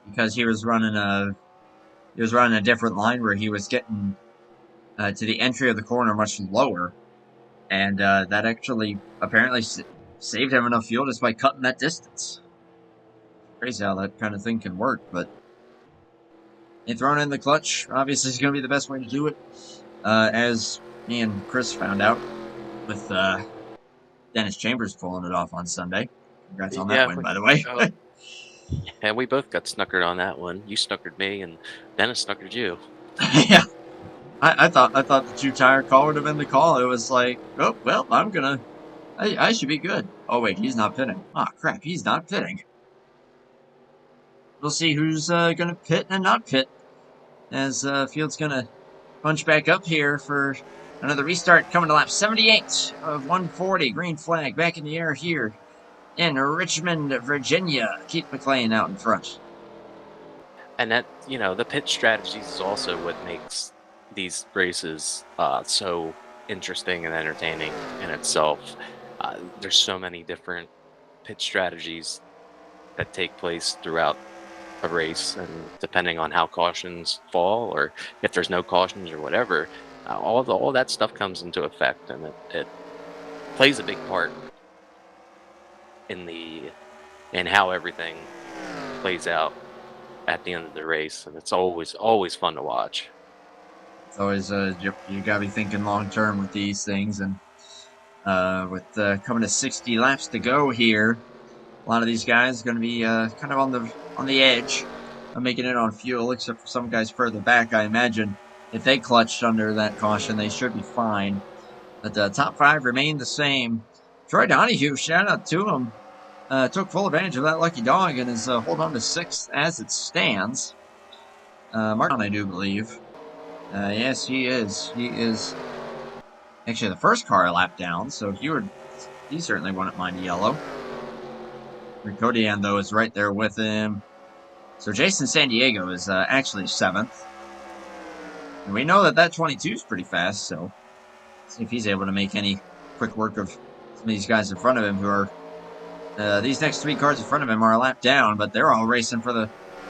Because he was running a different line where he was getting to the entry of the corner much lower. And that actually apparently saved him enough fuel just by cutting that distance. Crazy how that kind of thing can work, but throwing in the clutch obviously is going to be the best way to do it. As me and Chris found out with Dennis Chambers pulling it off on Sunday. Congrats on that win, by the way. Yeah, we both got snookered on that one. You snookered me, and Dennis snookered you. Yeah, I thought the 2-tire call would have been the call. It was like, oh well, I should be good. Oh wait, he's not pitting. Oh crap, he's not pitting. We'll see who's gonna pit and not pit as Field's gonna punch back up here for another restart coming to lap 78 of 140. Green flag back in the air here in Richmond, Virginia. Keith McLean out in front. And that, the pit strategies is also what makes these races so interesting and entertaining in itself. There's so many different pit strategies that take place throughout a race, and depending on how cautions fall or if there's no cautions or whatever, all that stuff comes into effect, and it plays a big part in how everything plays out at the end of the race, and it's always fun to watch. It's always you gotta be thinking long term with these things, and with coming to 60 laps to go here, a lot of these guys are going to be kind of on the edge of making it on fuel, except for some guys further back. I imagine if they clutched under that caution, they should be fine. But the top 5 remain the same. Troy Donahue, shout out to him, took full advantage of that lucky dog and is holding on to 6th as it stands. Martin, I do believe. Yes, he is. He is actually the first car a lap down, so he certainly wouldn't mind yellow. Ricodian, though, is right there with him. So Jason San Diego is actually 7th. And we know that 22 is pretty fast, so see if he's able to make any quick work of some of these guys in front of him who are... these next 3 cars in front of him are a lap down, but they're all racing for the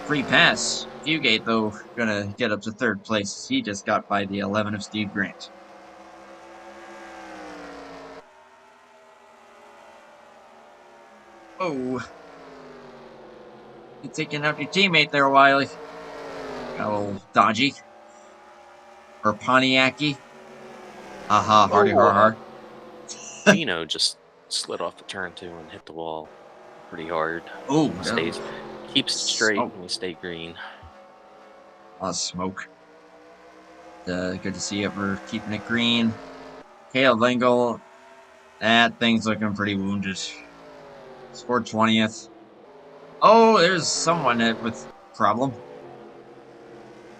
free pass. Fugate, though, gonna get up to 3rd place. He just got by the 11 of Steve Grant. Oh. You're taking out your teammate there, Wiley. Got a little dodgy. Or Pontiac-y. Aha, hardy har. Dino just slid off the turn 2 and hit the wall pretty hard. Oh, keeps it straight and we stay green. A lot of smoke. Good to see it. We're keeping it green. Caleb Lingle. That thing's looking pretty wounded. Scored 20th. Oh, there's someone with problem.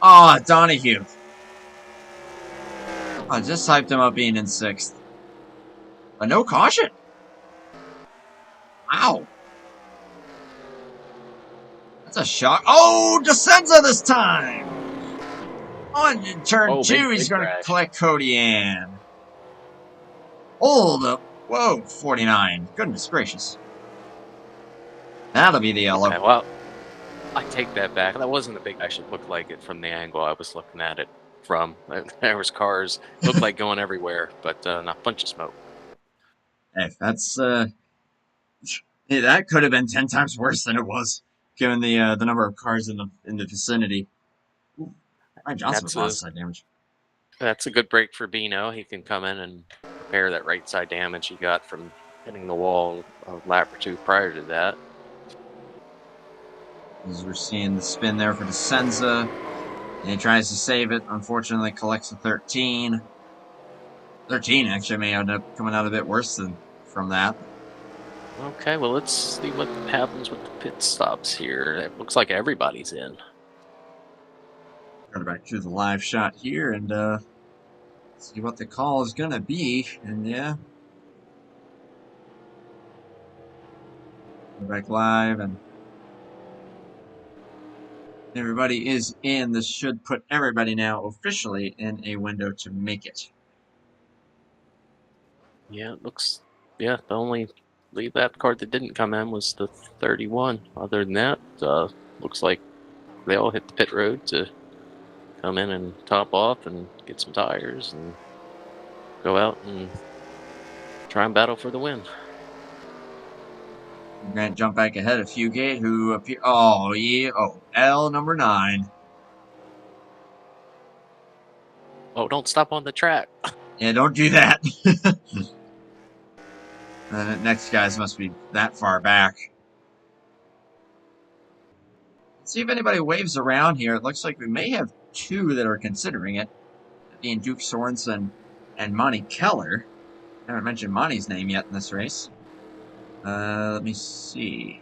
Oh, Donahue. I just hyped him up being in 6th. But no caution. Wow. That's a shock. Oh, Descenza this time. On turn 2, he's going to collect Kodian. Hold up. Whoa, 49. Goodness gracious. That'll be the yellow. Okay, well, I take that back. That wasn't a big... I should look like it from the angle I was looking at it from. There was cars. Looked like going everywhere, but not a bunch of smoke. Hey, that's... that could have been 10 times worse than it was, given the number of cars in the vicinity. Ooh, Ryan Johnson was lost side damage. That's a good break for Bino. He can come in and repair that right side damage he got from hitting the wall a lap or 2 prior to that. As we're seeing the spin there for Descenza. And he tries to save it. Unfortunately, collects a 13. 13 actually may end up coming out a bit worse than from that. Okay, well, let's see what happens with the pit stops here. It looks like everybody's in. Go back to the live shot here and see what the call is going to be. And yeah. Go back live and everybody is in. This should put everybody now officially in a window to make it. Yeah, it looks... Yeah, the only lead lap card that didn't come in was the 31. Other than that, looks like they all hit the pit road to come in and top off and get some tires and go out and try and battle for the win. Grant jump back ahead of Fugate, who appear. Oh yeah. Oh, L number 9. Oh, don't stop on the track. Yeah, don't do that. The next guys must be that far back. See if anybody waves around here. It looks like we may have two that are considering it, being Duke Sorensen and Monty Keller. I haven't mentioned Monty's name yet in this race. Let me see.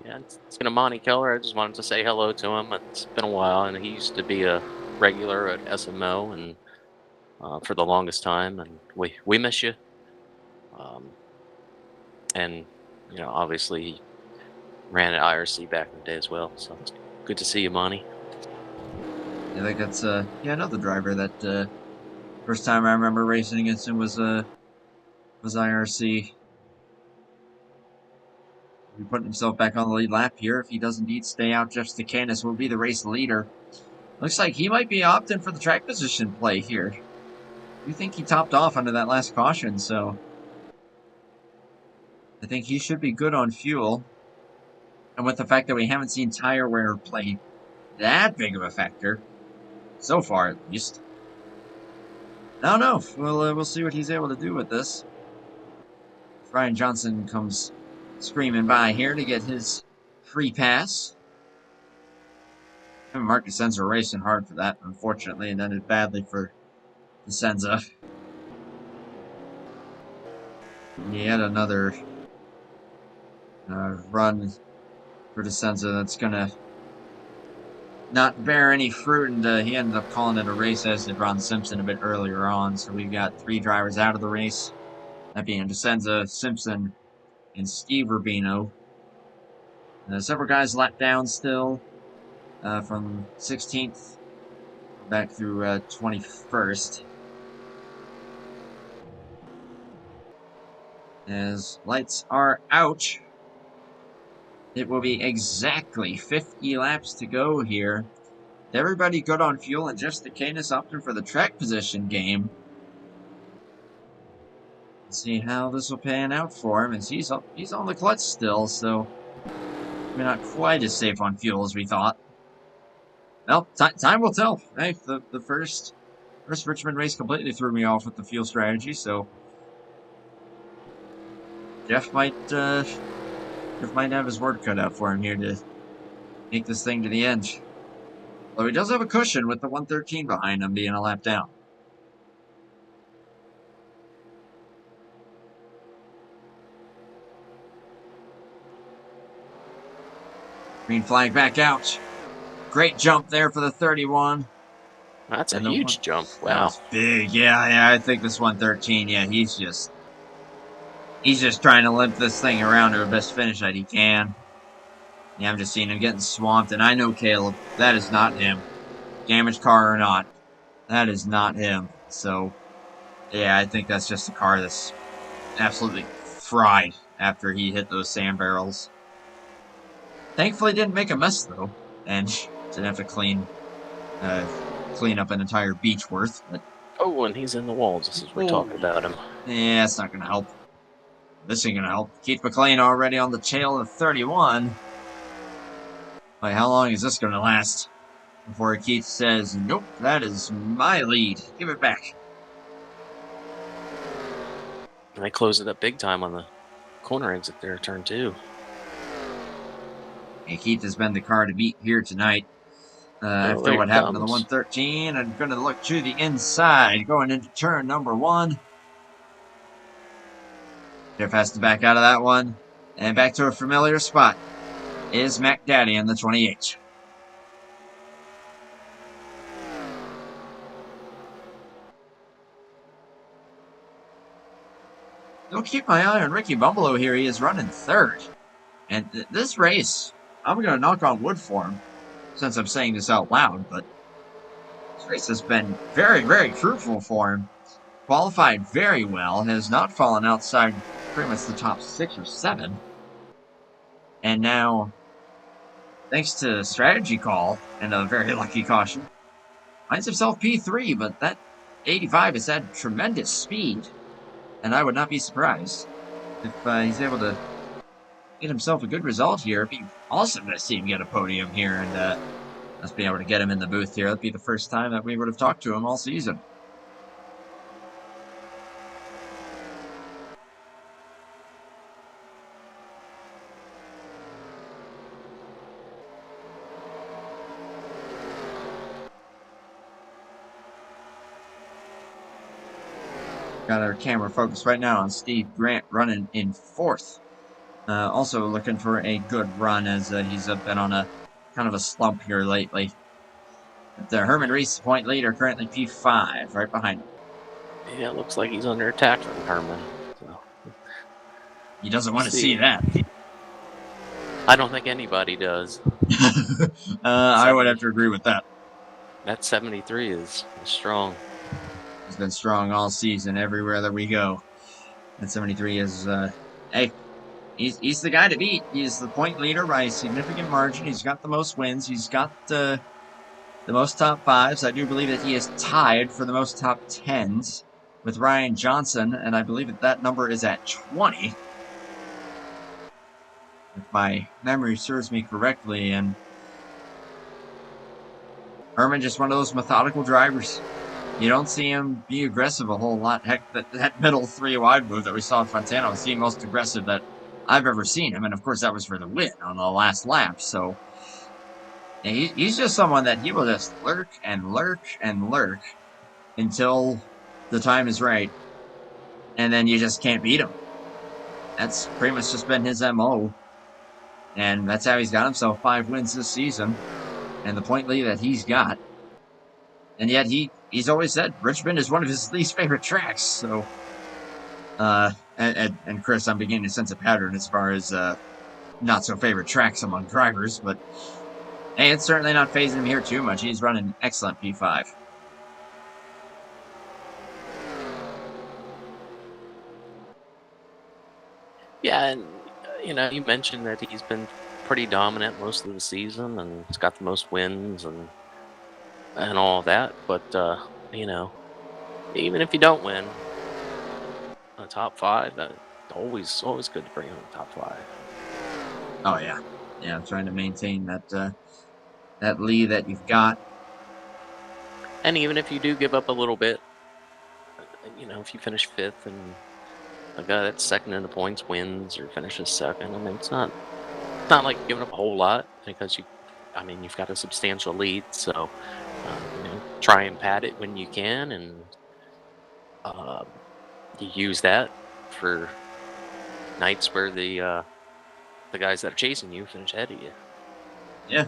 Yeah, it's been a Monty Keller. I just wanted to say hello to him. It's been a while, and he used to be a regular at SMO and for the longest time, and we miss you. And obviously he ran at IRC back in the day as well. So it's good to see you, Monty. I think that's another driver that first time I remember racing against him was IRC. He's putting himself back on the lead lap here. If he does indeed stay out, Jeff Stakanis will be the race leader. Looks like he might be opting for the track position play here. I think he topped off under that last caution, so I think he should be good on fuel. And with the fact that we haven't seen tire wear play that big of a factor, so far at least, I don't know. We'll see what he's able to do with this. Brian Johnson comes screaming by here to get his free pass. And Mark DeSenza racing hard for that, unfortunately, and ended badly for DeSenza. Yet another run for DeSenza that's going to not bear any fruit, and he ended up calling it a race, as did Ron Simpson a bit earlier on. So we've got three drivers out of the race, that being DeSenza, Simpson, and Steve Rubino. Several guys lapped down still from 16th back through 21st. As lights are out, it will be exactly 50 laps to go here. Everybody good on fuel, and Jeff Stakanis opting for the track position game. Let's see how this will pan out for him, as he's on the clutch still, so maybe not quite as safe on fuel as we thought. Well, time will tell. Hey, the first Richmond race completely threw me off with the fuel strategy, so Jeff might have his word cut out for him here to make this thing to the end. Though he does have a cushion with the 113 behind him being a lap down. Green flag back out. Great jump there for the 31. That's a huge jump. Wow. That was big. Yeah, I think this 113, yeah, he's just trying to limp this thing around to a best finish that he can. Yeah, I'm just seeing him getting swamped, and I know Caleb, that is not him. Damaged car or not, that is not him. So, yeah, I think that's just a car that's absolutely fried after he hit those sand barrels. Thankfully, didn't make a mess, though, and didn't have to clean up an entire beach worth. But oh, and he's in the wall just as we're talking about him. Yeah, it's not going to help. This ain't going to help. Keith McLean already on the tail of 31. Like, how long is this going to last? Before Keith says, nope, that is my lead. Give it back. And they closed it up big time on the corner exit there, turn 2. And Keith has been the car to beat here tonight. After what happened to the 113, I'm going to look to the inside, going into turn number 1. Jeff has to back out of that one. And back to a familiar spot is Mac Daddy in the 28. Don't keep my eye on Ricky Bumbleau here. He is running 3rd. And this race, I'm going to knock on wood for him, since I'm saying this out loud, but this race has been very, very fruitful for him. Qualified very well, has not fallen outside pretty much the top 6 or 7. And now, thanks to strategy call and a very lucky caution, finds himself P3, but that 85 has had tremendous speed, and I would not be surprised if he's able to get himself a good result here. It'd be awesome to see him get a podium here, and let's be able to get him in the booth here. That'd be the first time that we would have talked to him all season. Got our camera focused right now on Steve Grant running in 4th. Also looking for a good run as he's been on a kind of a slump here lately. But Herman Reese, the point leader, currently P5, right behind him. Yeah, it looks like he's under attack from Herman. So he doesn't want to see that. I don't think anybody does. I would have to agree with that. That 73 is strong. He's been strong all season, everywhere that we go. That 73 is, hey, he's the guy to beat. He's the point leader by a significant margin. He's got the most wins. He's got the most top 5s. I do believe that he is tied for the most top 10s with Ryan Johnson, and I believe that number is at 20. If my memory serves me correctly, and Herman just one of those methodical drivers. You don't see him be aggressive a whole lot. Heck, that middle 3-wide move that we saw in Fontana was the most aggressive that I've ever seen him, and of course that was for the win on the last lap. So he's just someone that he will just lurk and lurk and lurk until the time is right, and then you just can't beat him. That's pretty much just been his MO, and that's how he's got himself 5 wins this season, and the point lead that he's got. And yet he's always said Richmond is one of his least favorite tracks. So, and Chris, I'm beginning to sense a pattern as far as not so favorite tracks among drivers. But hey, it's certainly not phasing him here too much. He's running excellent P5. Yeah, and you mentioned that he's been pretty dominant most of the season, and he's got the most wins and all that. But even if you don't win a top 5, that's always good to bring home a top 5. Oh yeah, I'm trying to maintain that that lead that you've got. And even if you do give up a little bit, if you finish 5th and a guy that's second in the points wins or finishes 2nd, I mean, it's not like giving up a whole lot, because you've got a substantial lead. So try and pad it when you can, and you use that for nights where the guys that are chasing you finish ahead of you. Yeah,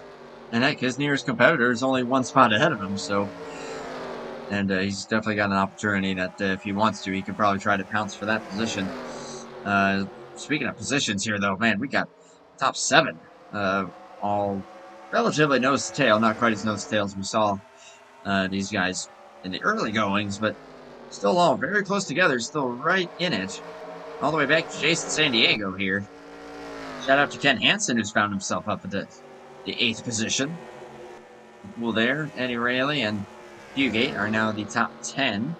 and heck, his nearest competitor is only 1 spot ahead of him, so. And he's definitely got an opportunity that if he wants to, he could probably try to pounce for that position. Speaking of positions here, though, man, we got top 7. All relatively nose to tail, not quite as nose to tail as we saw these guys in the early goings, but still all very close together, still right in it. All the way back to Jason San Diego here. Shout out to Ken Hansen, who's found himself up at the 8th position. Cool there. Eddie Rayleigh and Fugate are now the top 10.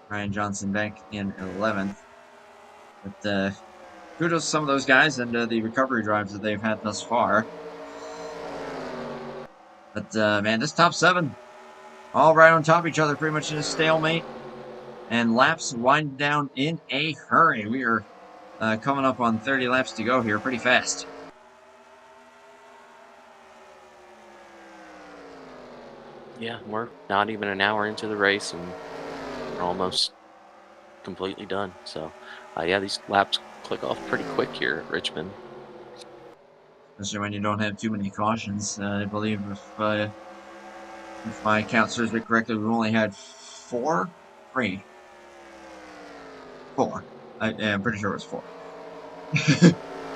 Ryan Johnson back in 11th. But kudos to some of those guys and the recovery drives that they've had thus far. But man, this top 7, all right on top of each other, pretty much in a stalemate. And laps wind down in a hurry. We are coming up on 30 laps to go here, pretty fast. Yeah, we're not even an hour into the race, and we're almost completely done. So, yeah, these laps click off pretty quick here at Richmond. Especially when you don't have too many cautions. I believe if my count serves me correctly, we've only had 4. I'm pretty sure it was 4.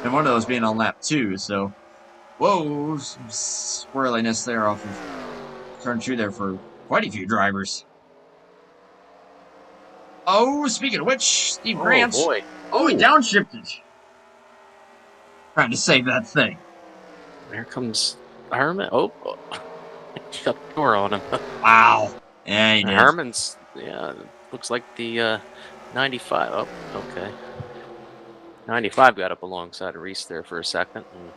And one of those being on lap 2, so whoa, some swirliness there off of turn 2 there for quite a few drivers. Oh, speaking of which, Steve Grant. Oh, boy. Oh, he downshifted. Trying to save that thing. There comes Herman. Oh, shut the door on him. Wow. Yeah, he did. Herman's, looks like the 95. Oh, okay. 95 got up alongside of Reese there for a second and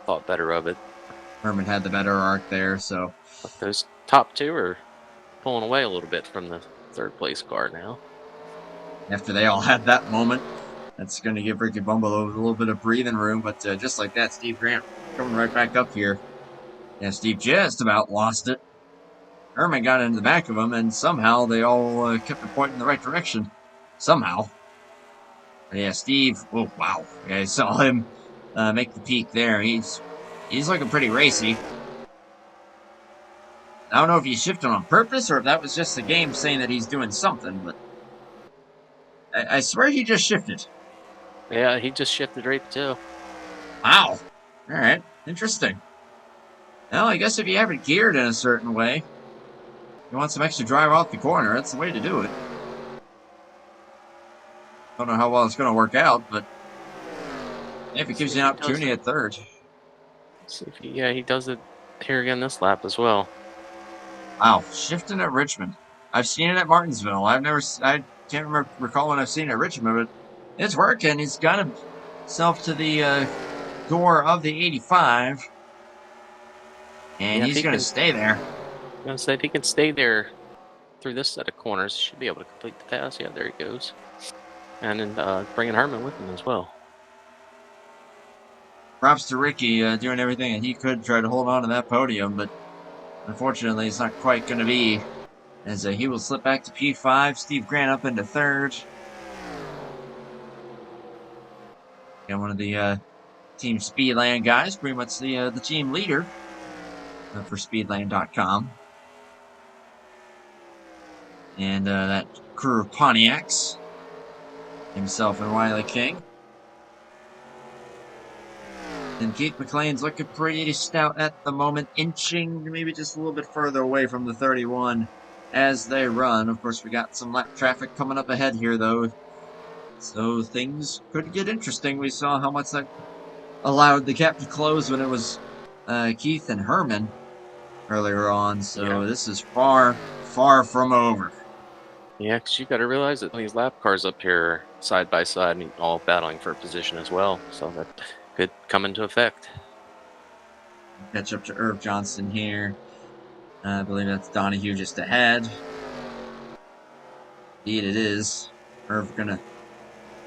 thought better of it. Herman had the better arc there, so. But those top 2 are pulling away a little bit from the 3rd place car now. After they all had that moment, that's going to give Ricky Bumble a little bit of breathing room, but just like that, Steve Grant coming right back up here. Yeah, Steve just about lost it. Herman got into the back of him, and somehow they all kept it pointing in the right direction. Somehow. But yeah, Steve. Oh wow! Yeah, I saw him make the peak there. He's looking pretty racy. I don't know if he shifted on purpose or if that was just the game saying that he's doing something, but I swear he just shifted. Yeah, he just shifted right too. Wow. All right. Interesting. Well, I guess if you have it geared in a certain way, you want some extra drive off the corner, that's the way to do it. Don't know how well it's going to work out, but if it gives you an opportunity at third. See if he does it here again this lap as well. Wow, shifting at Richmond. I've seen it at Martinsville. I can't recall when I've seen it at Richmond, but it's working. He's got himself to the door of the 85, and he's going to stay there. I'm going to say if he can stay there through this set of corners, he should be able to complete the pass. Yeah, there he goes. And then bringing Herman with him as well. Props to Ricky doing everything that he could to try to hold on to that podium, but unfortunately it's not quite going to be, as he will slip back to P5. Steve Grant up into third. And one of the Team Speedland guys, pretty much the team leader for Speedland.com. And that crew of Pontiacs, himself and Wiley King. And Keith McLean's looking pretty stout at the moment, inching maybe just a little bit further away from the 31 as they run. Of course, we got some lap traffic coming up ahead here, though, so things could get interesting. We saw how much that allowed the gap to close when it was Keith and Herman earlier on, so This is far, far from over. Yeah, because you got to realize that these lap cars up here side by side and all battling for position as well, so that could come into effect. Catch up to Irv Johnson here. I believe that's Donahue just ahead. Indeed it is. Irv gonna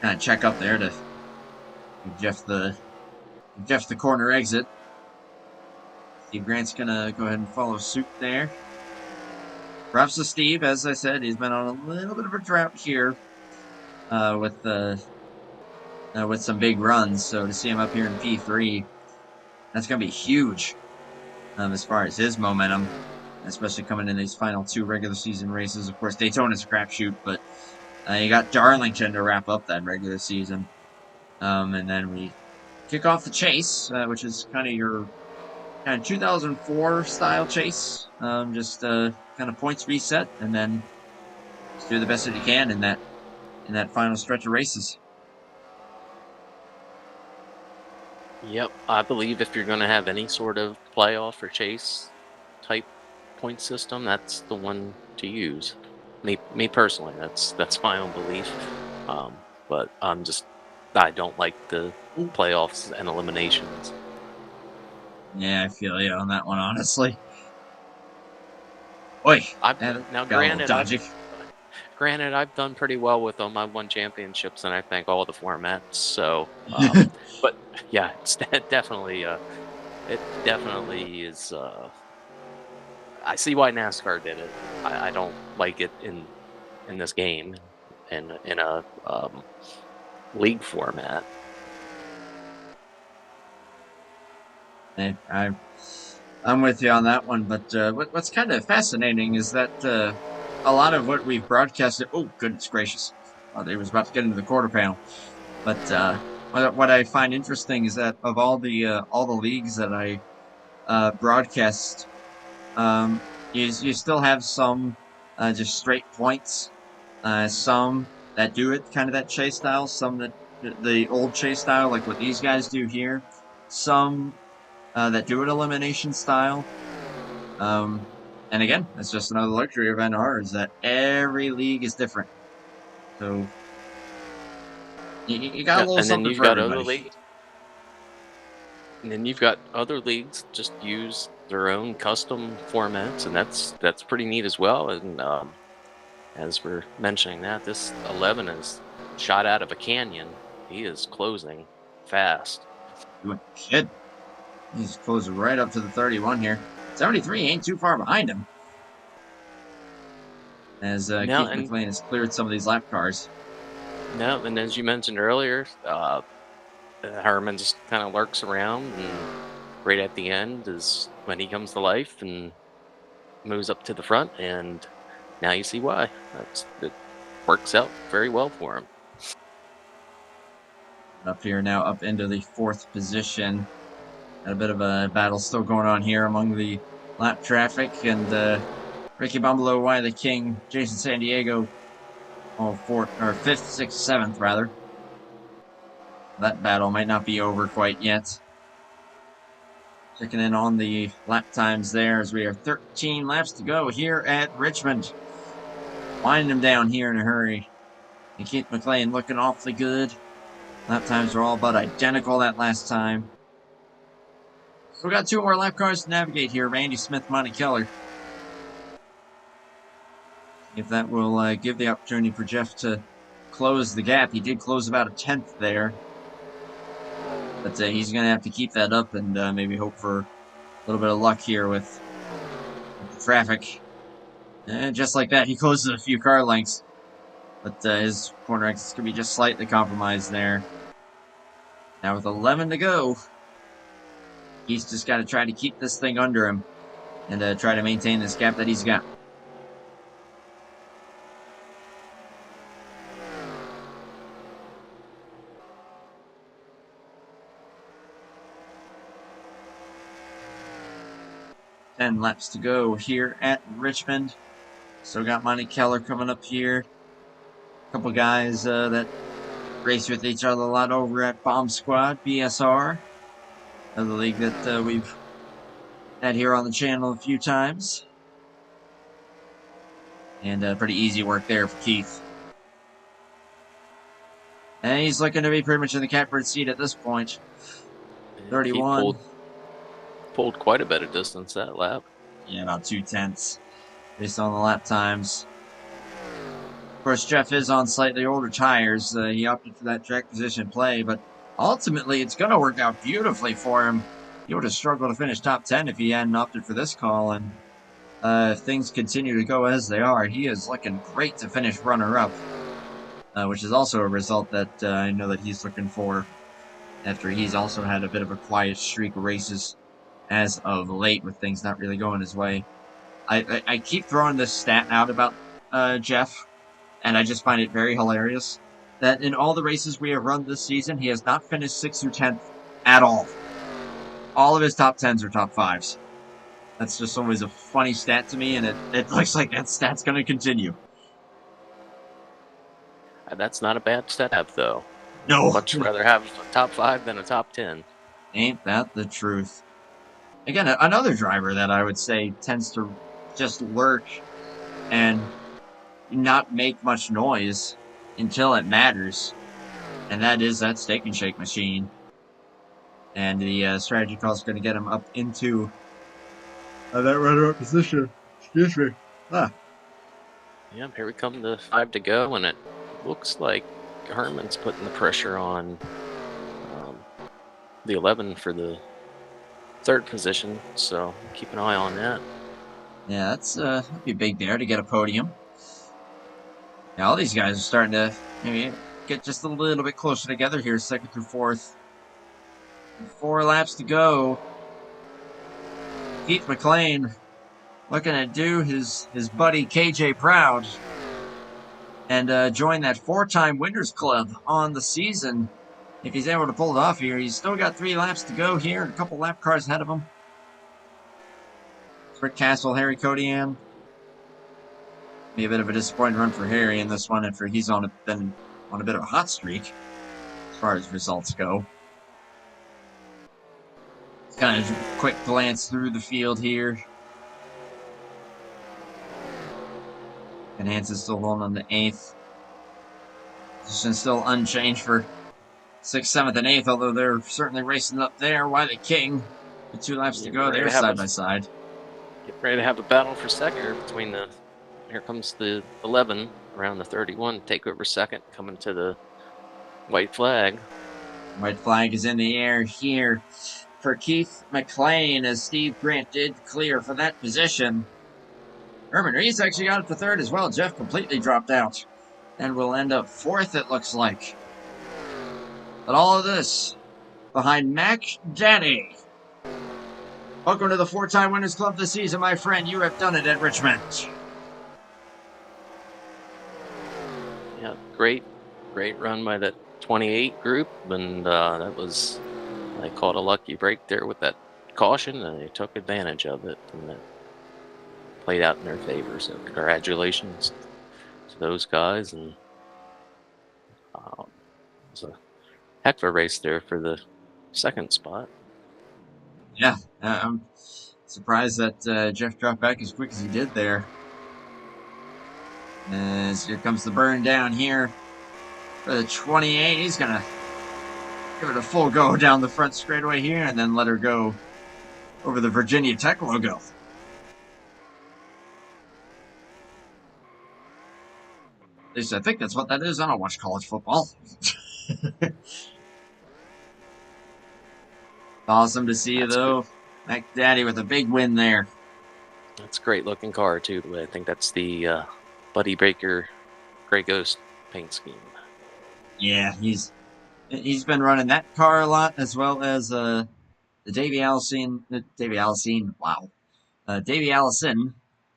kind of check up there to give Jeff the corner exit. Steve Grant's gonna go ahead and follow suit there. Props to Steve, as I said, he's been on a little bit of a drought here with some big runs. So to see him up here in P3, that's gonna be huge as far as his momentum, especially coming in these final two regular season races. Of course, Daytona's a crapshoot, but you got Darlington to wrap up that regular season, and then we kick off the chase, which is kind of your 2004 style chase, just kind of points reset, and then just do the best that you can in that final stretch of races. Yep, I believe if you're going to have any sort of playoff or chase type point system, that's the one to use. Me personally, that's my own belief. But I don't like the playoffs and eliminations. Yeah, I feel you on that one, honestly. Oi, granted, I've done pretty well with them. I've won championships, and I think all the formats. So, but yeah, it definitely is. I see why NASCAR did it. I don't like it in this game, in a league format. I'm with you on that one, but what's kind of fascinating is that a lot of what we've broadcasted. Oh, goodness gracious! I was about to get into the quarter panel, but what I find interesting is that of all the leagues that I broadcast, you still have some just straight points, some that do it kind of that chase style, some that the old chase style like what these guys do here, some that do it elimination style. And again, that's just another luxury of NR, is that every league is different. So you got a little something for everybody. And then you've got other leagues just use their own custom formats, and that's pretty neat as well. And as we're mentioning that, this 11 is shot out of a canyon. He is closing fast. Shit. He's closing right up to the 31 here. 73 ain't too far behind him. as No, Keith and McLean has cleared some of these lap cars. no, and as you mentioned earlier, Herman just kind of lurks around, and right at the end is when he comes to life and moves up to the front, and now you see why. It works out very well for him. Up here now, up into the 4th position. Got a bit of a battle still going on here among the lap traffic, and Ricky Bumbalo, Why the King, Jason San Diego, oh, 4th, or 5th, 6th, 7th, rather. That battle might not be over quite yet. Checking in on the lap times there as we have 13 laps to go here at Richmond. Winding them down here in a hurry. And Keith McLean looking awfully good. Lap times are all but identical that last time. We've got 2 more lap cars to navigate here. Randy Smith, Monty Keller. If that will give the opportunity for Jeff to close the gap. He did close about a 10th there. But he's going to have to keep that up and maybe hope for a little bit of luck here with the traffic. And just like that, he closes a few car lengths. But his corner exit's going to be just slightly compromised there. Now with 11 to go, he's just got to try to keep this thing under him and try to maintain this gap that he's got. Ten laps to go here at Richmond. Still got Monty Keller coming up here. A couple guys that race with each other a lot over at Bomb Squad, BSR. Another league that we've had here on the channel a few times. And pretty easy work there for Keith. And he's looking to be pretty much in the catbird seat at this point. 31. He pulled quite a bit of distance that lap. Yeah, about 2/10 based on the lap times. Of course, Jeff is on slightly older tires. He opted for that track position play, but ultimately it's going to work out beautifully for him. He would have struggled to finish top 10 if he hadn't opted for this call, and if things continue to go as they are, he is looking great to finish runner-up, which is also a result that I know that he's looking for after he's also had a bit of a quiet streak of races as of late with things not really going his way. I keep throwing this stat out about Jeff, and I just find it very hilarious that in all the races we have run this season, he has not finished 6th or 10th at all. All of his top 10s are top 5s. That's just always a funny stat to me, and it looks like that stat's going to continue. That's not a bad setup, though. No. Much rather have a top 5 than a top 10. Ain't that the truth? Again, another driver that I would say tends to just lurk and not make much noise until it matters, and that is that Steak and Shake machine. And the strategy call is going to get him up into that runner-up position. Excuse me. Yeah, here we come to 5 to go, and it looks like Herman's putting the pressure on the 11 for the 3rd position, so keep an eye on that. Yeah, that'd be big there to get a podium. Now all these guys are starting to maybe get just a little bit closer together here, 2nd through 4th. 4 laps to go. Keith McLean looking to do his buddy KJ proud and join that 4-time winners club on the season. If he's able to pull it off here, he's still got 3 laps to go here and a couple lap cars ahead of him. Rick Castle, Harry Kodian. Be a bit of a disappointing run for Harry in this one, and he's been on a bit of a hot streak as far as results go. Kind of a quick glance through the field here. And Hanson's still holding on to 8th. Position still unchanged for 6th, 7th, and 8th, although they're certainly racing up there. Why the King? With 2 laps to go, they're side by side. Get ready to have a battle for 2nd between the. Here comes the 11 around the 31. Take over 2nd, coming to the white flag. White flag is in the air here for Keith McLean as Steve Grant did clear for that position. Herman Reese actually got up to third as well. Jeff completely dropped out and will end up fourth, it looks like. But all of this behind Mac Daddy. Welcome to the 4-time Winners Club this season, my friend. You have done it at Richmond. Yeah, great run by that 28 group, and that was, they caught a lucky break there with that caution, and they took advantage of it, and that played out in their favor. So congratulations to those guys, and it was a heck of a race there for the second spot. Yeah, I'm surprised that Jeff dropped back as quick as he did there. As here comes the burn down here for the 28. He's going to give it a full go down the front straightaway here and then let her go over the Virginia Tech logo. At least I think that's what that is. I don't watch college football. Awesome to see you, though. Mac Daddy with a big win there. That's a great looking car, too. I think that's the Buddy Baker Grey Ghost paint scheme. Yeah, he's been running that car a lot, as well as the Davey Allison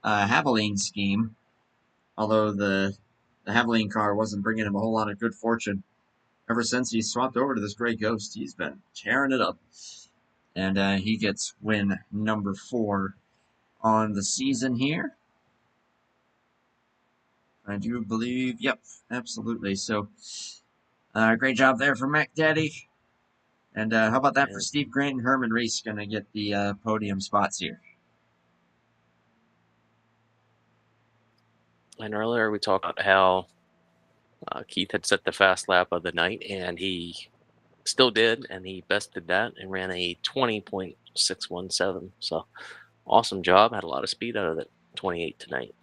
Haviline scheme. Although the Haviline car wasn't bringing him a whole lot of good fortune. Ever since he swapped over to this Grey Ghost, he's been tearing it up. And he gets win number 4 on the season here. I do believe, yep, absolutely. So, great job there for Mac Daddy. And how about that for Steve Grant and Herman Reese going to get the podium spots here? And earlier we talked about how Keith had set the fast lap of the night, and he still did, and he bested that and ran a 20.617. So awesome job. Had a lot of speed out of that 28 tonight.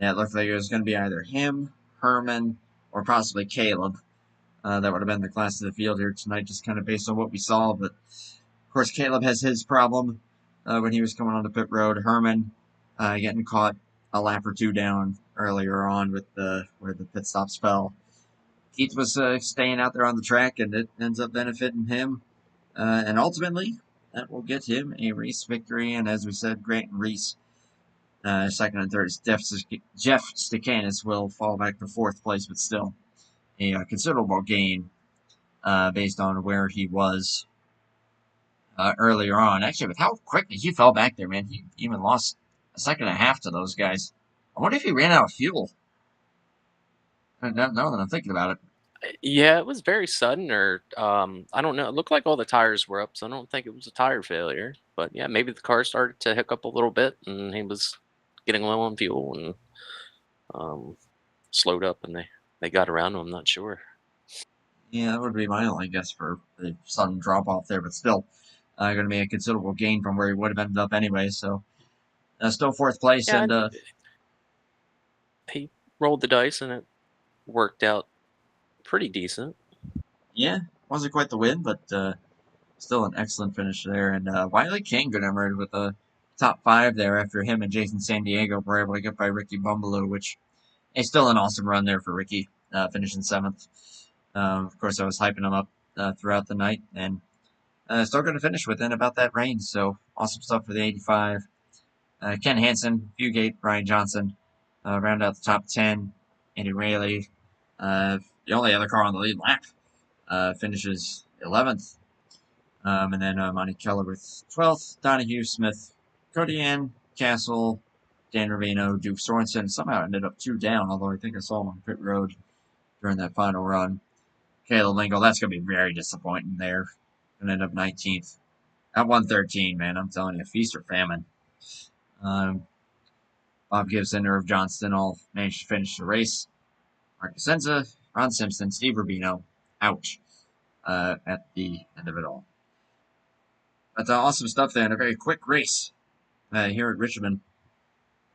Yeah, it looked like it was going to be either him, Herman, or possibly Caleb. That would have been the class of the field here tonight, just kind of based on what we saw. But, of course, Caleb has his problem when he was coming onto pit road. Herman getting caught a lap or two down earlier on with where the pit stops fell. Keith was staying out there on the track, and it ends up benefiting him. And ultimately, that will get him a race victory. And as we said, Grant and Reese, second and third. Jeff Stakanis will fall back to 4th place, but still a considerable gain based on where he was earlier on. Actually, with how quickly he fell back there, man, he even lost a second and a half to those guys. I wonder if he ran out of fuel. Now that I'm thinking about it. Yeah, it was very sudden, or I don't know. It looked like all the tires were up, so I don't think it was a tire failure. But yeah, maybe the car started to hiccup a little bit, and he was getting low on fuel and slowed up, and they got around him. I'm not sure. Yeah, that would be my only guess for the sudden drop off there, but still going to be a considerable gain from where he would have ended up anyway. So still 4th place, Yeah, and he rolled the dice, and it worked out pretty decent. Yeah, wasn't quite the win, but still an excellent finish there. And Wiley King got emerged with a top 5 there after him and Jason San Diego were able to get by Ricky Bumbaloo, which is still an awesome run there for Ricky, finishing 7th. Of course, I was hyping him up throughout the night, and still going to finish within about that range. So awesome stuff for the 85. Ken Hansen, Fugate, Brian Johnson round out the top 10. Andy Rayleigh, the only other car on the lead lap, finishes 11th. And then Monty Keller with 12th. Donahue, Smith, Codian, Castle, Dan Ravino, Duke Sorensen somehow ended up 2 down, although I think I saw him on pit road during that final run. Caleb Lingle, that's going to be very disappointing there. Going to end up 19th. At 113, man, I'm telling you, feast or famine. Bob Gibson, Irv Johnston all managed to finish the race. Mark Cosenza, Ron Simpson, Steve Rubino, ouch, at the end of it all. That's awesome stuff there, and a very quick race here at Richmond.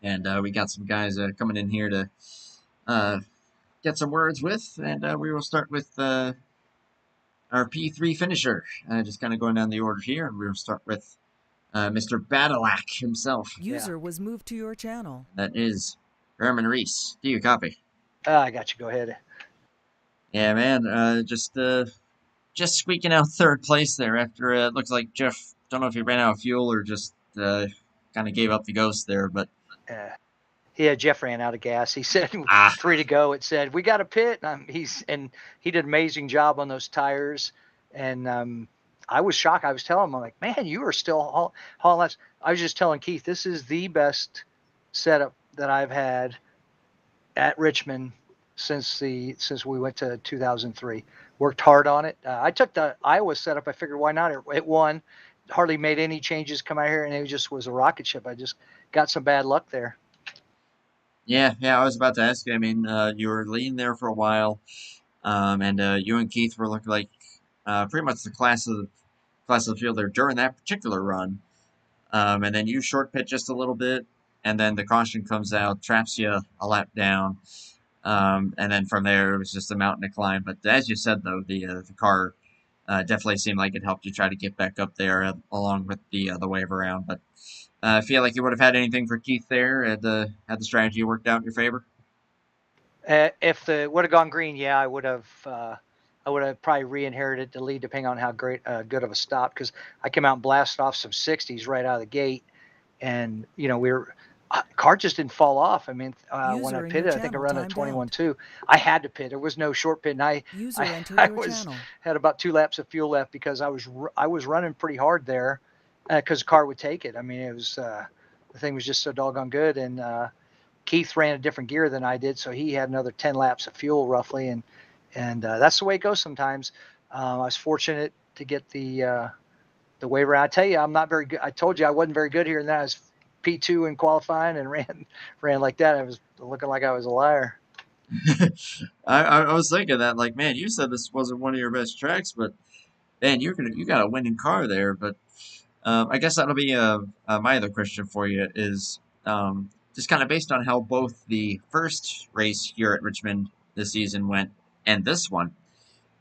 And we got some guys coming in here to get some words with, and we will start with our P3 finisher. Just kind of going down the order here, and we'll start with Mr. Badalak himself. User was moved to your channel. That is Herman Reese. Do you copy? I got you. Go ahead. Yeah, man. Just squeaking out third place there after it looks like Jeff. Don't know if he ran out of fuel or just kind of gave up the ghost there, but Yeah, Jeff ran out of gas. He said 3 to go. It said we got a pit, and he did an amazing job on those tires. And I was shocked. I was telling him, I'm like, man, you are still hauling laps. I was just telling Keith, this is the best setup that I've had at Richmond since we went to 2003. Worked hard on it. I took the Iowa setup. I figured why not? It won. Hardly made any changes come out here, and it just was a rocket ship. I just got some bad luck there. yeah. I was about to ask you. I mean, you were leading there for a while, and you and Keith were looking like pretty much the class of the field there during that particular run. And then you short pit just a little bit, and then the caution comes out, traps you a lap down. And then from there, it was just a mountain to climb. But as you said, though, the car definitely seemed like it helped you try to get back up there along with the wave around. But I feel like you would have had anything for Keith there had the strategy worked out in your favor. If the would have gone green, yeah, I would have. I would have probably re-inherited the lead depending on how good of a stop, because I came out and blasted off some 60s right out of the gate, and we were. Car just didn't fall off. I mean, when I pitted, I think I ran a 21.2. I had to pit. There was no short pit, and I had about 2 laps of fuel left because I was running pretty hard there because the car would take it. I mean, it was the thing was just so doggone good, and Keith ran a different gear than I did, so he had another 10 laps of fuel roughly, and that's the way it goes sometimes. I was fortunate to get the waiver. I tell you, I'm not very good. I told you I wasn't very good here, and then I was P2 in qualifying and ran like that. I was looking like I was a liar. I was thinking that, like, man, you said this wasn't one of your best tracks, but man, you got a winning car there. But I guess that'll be my other question for you is just kind of based on how both the first race here at Richmond this season went and this one.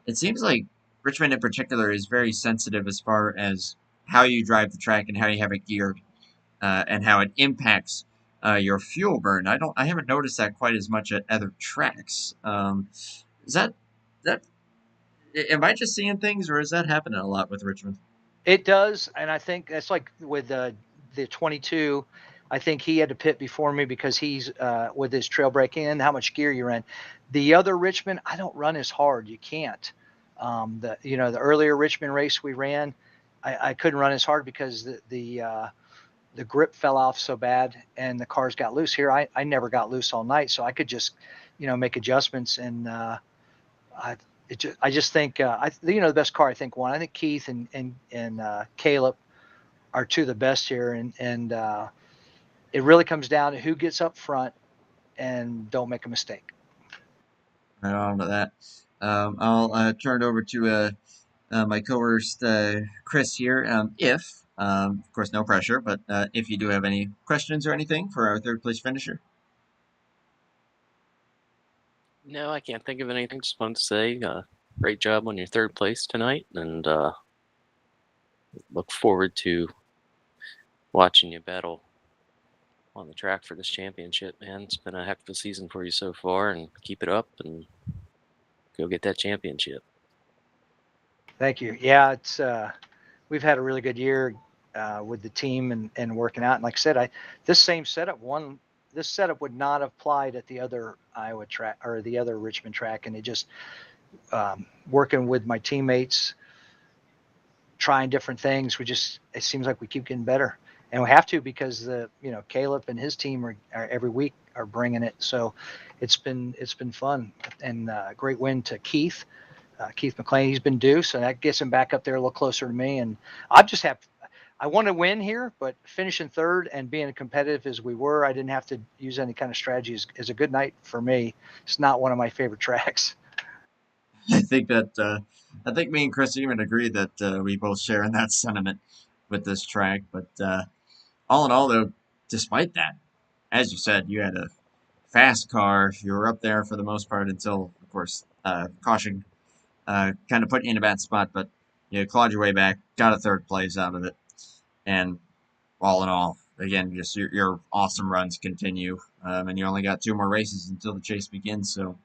It seems like Richmond in particular is very sensitive as far as how you drive the track and how you have it geared, and how it impacts your fuel burn. I haven't noticed that quite as much at other tracks. Is that am I just seeing things, or is that happening a lot with Richmond? It does, and I think that's like with the 22. I think he had to pit before me because he's with his trail braking and how much gear you're in. The other Richmond, I don't run as hard. You can't. The earlier Richmond race we ran, I couldn't run as hard because the grip fell off so bad and the cars got loose. Here, I never got loose all night, so I could just make adjustments, and I just think the best car I think won. I think Keith and Caleb are 2 of the best here, and it really comes down to who gets up front and don't make a mistake. Right on to that. I'll turn it over to my co-host Chris here. Of course, no pressure, but if you do have any questions or anything for our third place finisher. No, I can't think of anything. Just wanted to say great job on your third place tonight, and look forward to watching you battle on the track for this championship, man. It's been a heck of a season for you so far, and keep it up and go get that championship. Thank you. Yeah, it's we've had a really good year with the team and working out. And like I said, this setup would not have applied at the other Iowa track or the other Richmond track, and it just working with my teammates, trying different things. It seems like we keep getting better, and we have to because Caleb and his team are every week are bringing it. So it's been fun, and great win to Keith McLean. He's been due, so that gets him back up there a little closer to me. And I want to win here, but finishing third and being competitive as we were, I didn't have to use any kind of strategy. Is a good night for me. It's not one of my favorite tracks. I think me and Chris even agree that we both share in that sentiment with this track. But all in all, though, despite that, as you said, you had a fast car. You were up there for the most part until, of course, caution kind of put you in a bad spot. But you clawed your way back, got a third place out of it, and all in all, again, just your awesome runs continue, and you only got 2 more races until the chase begins. So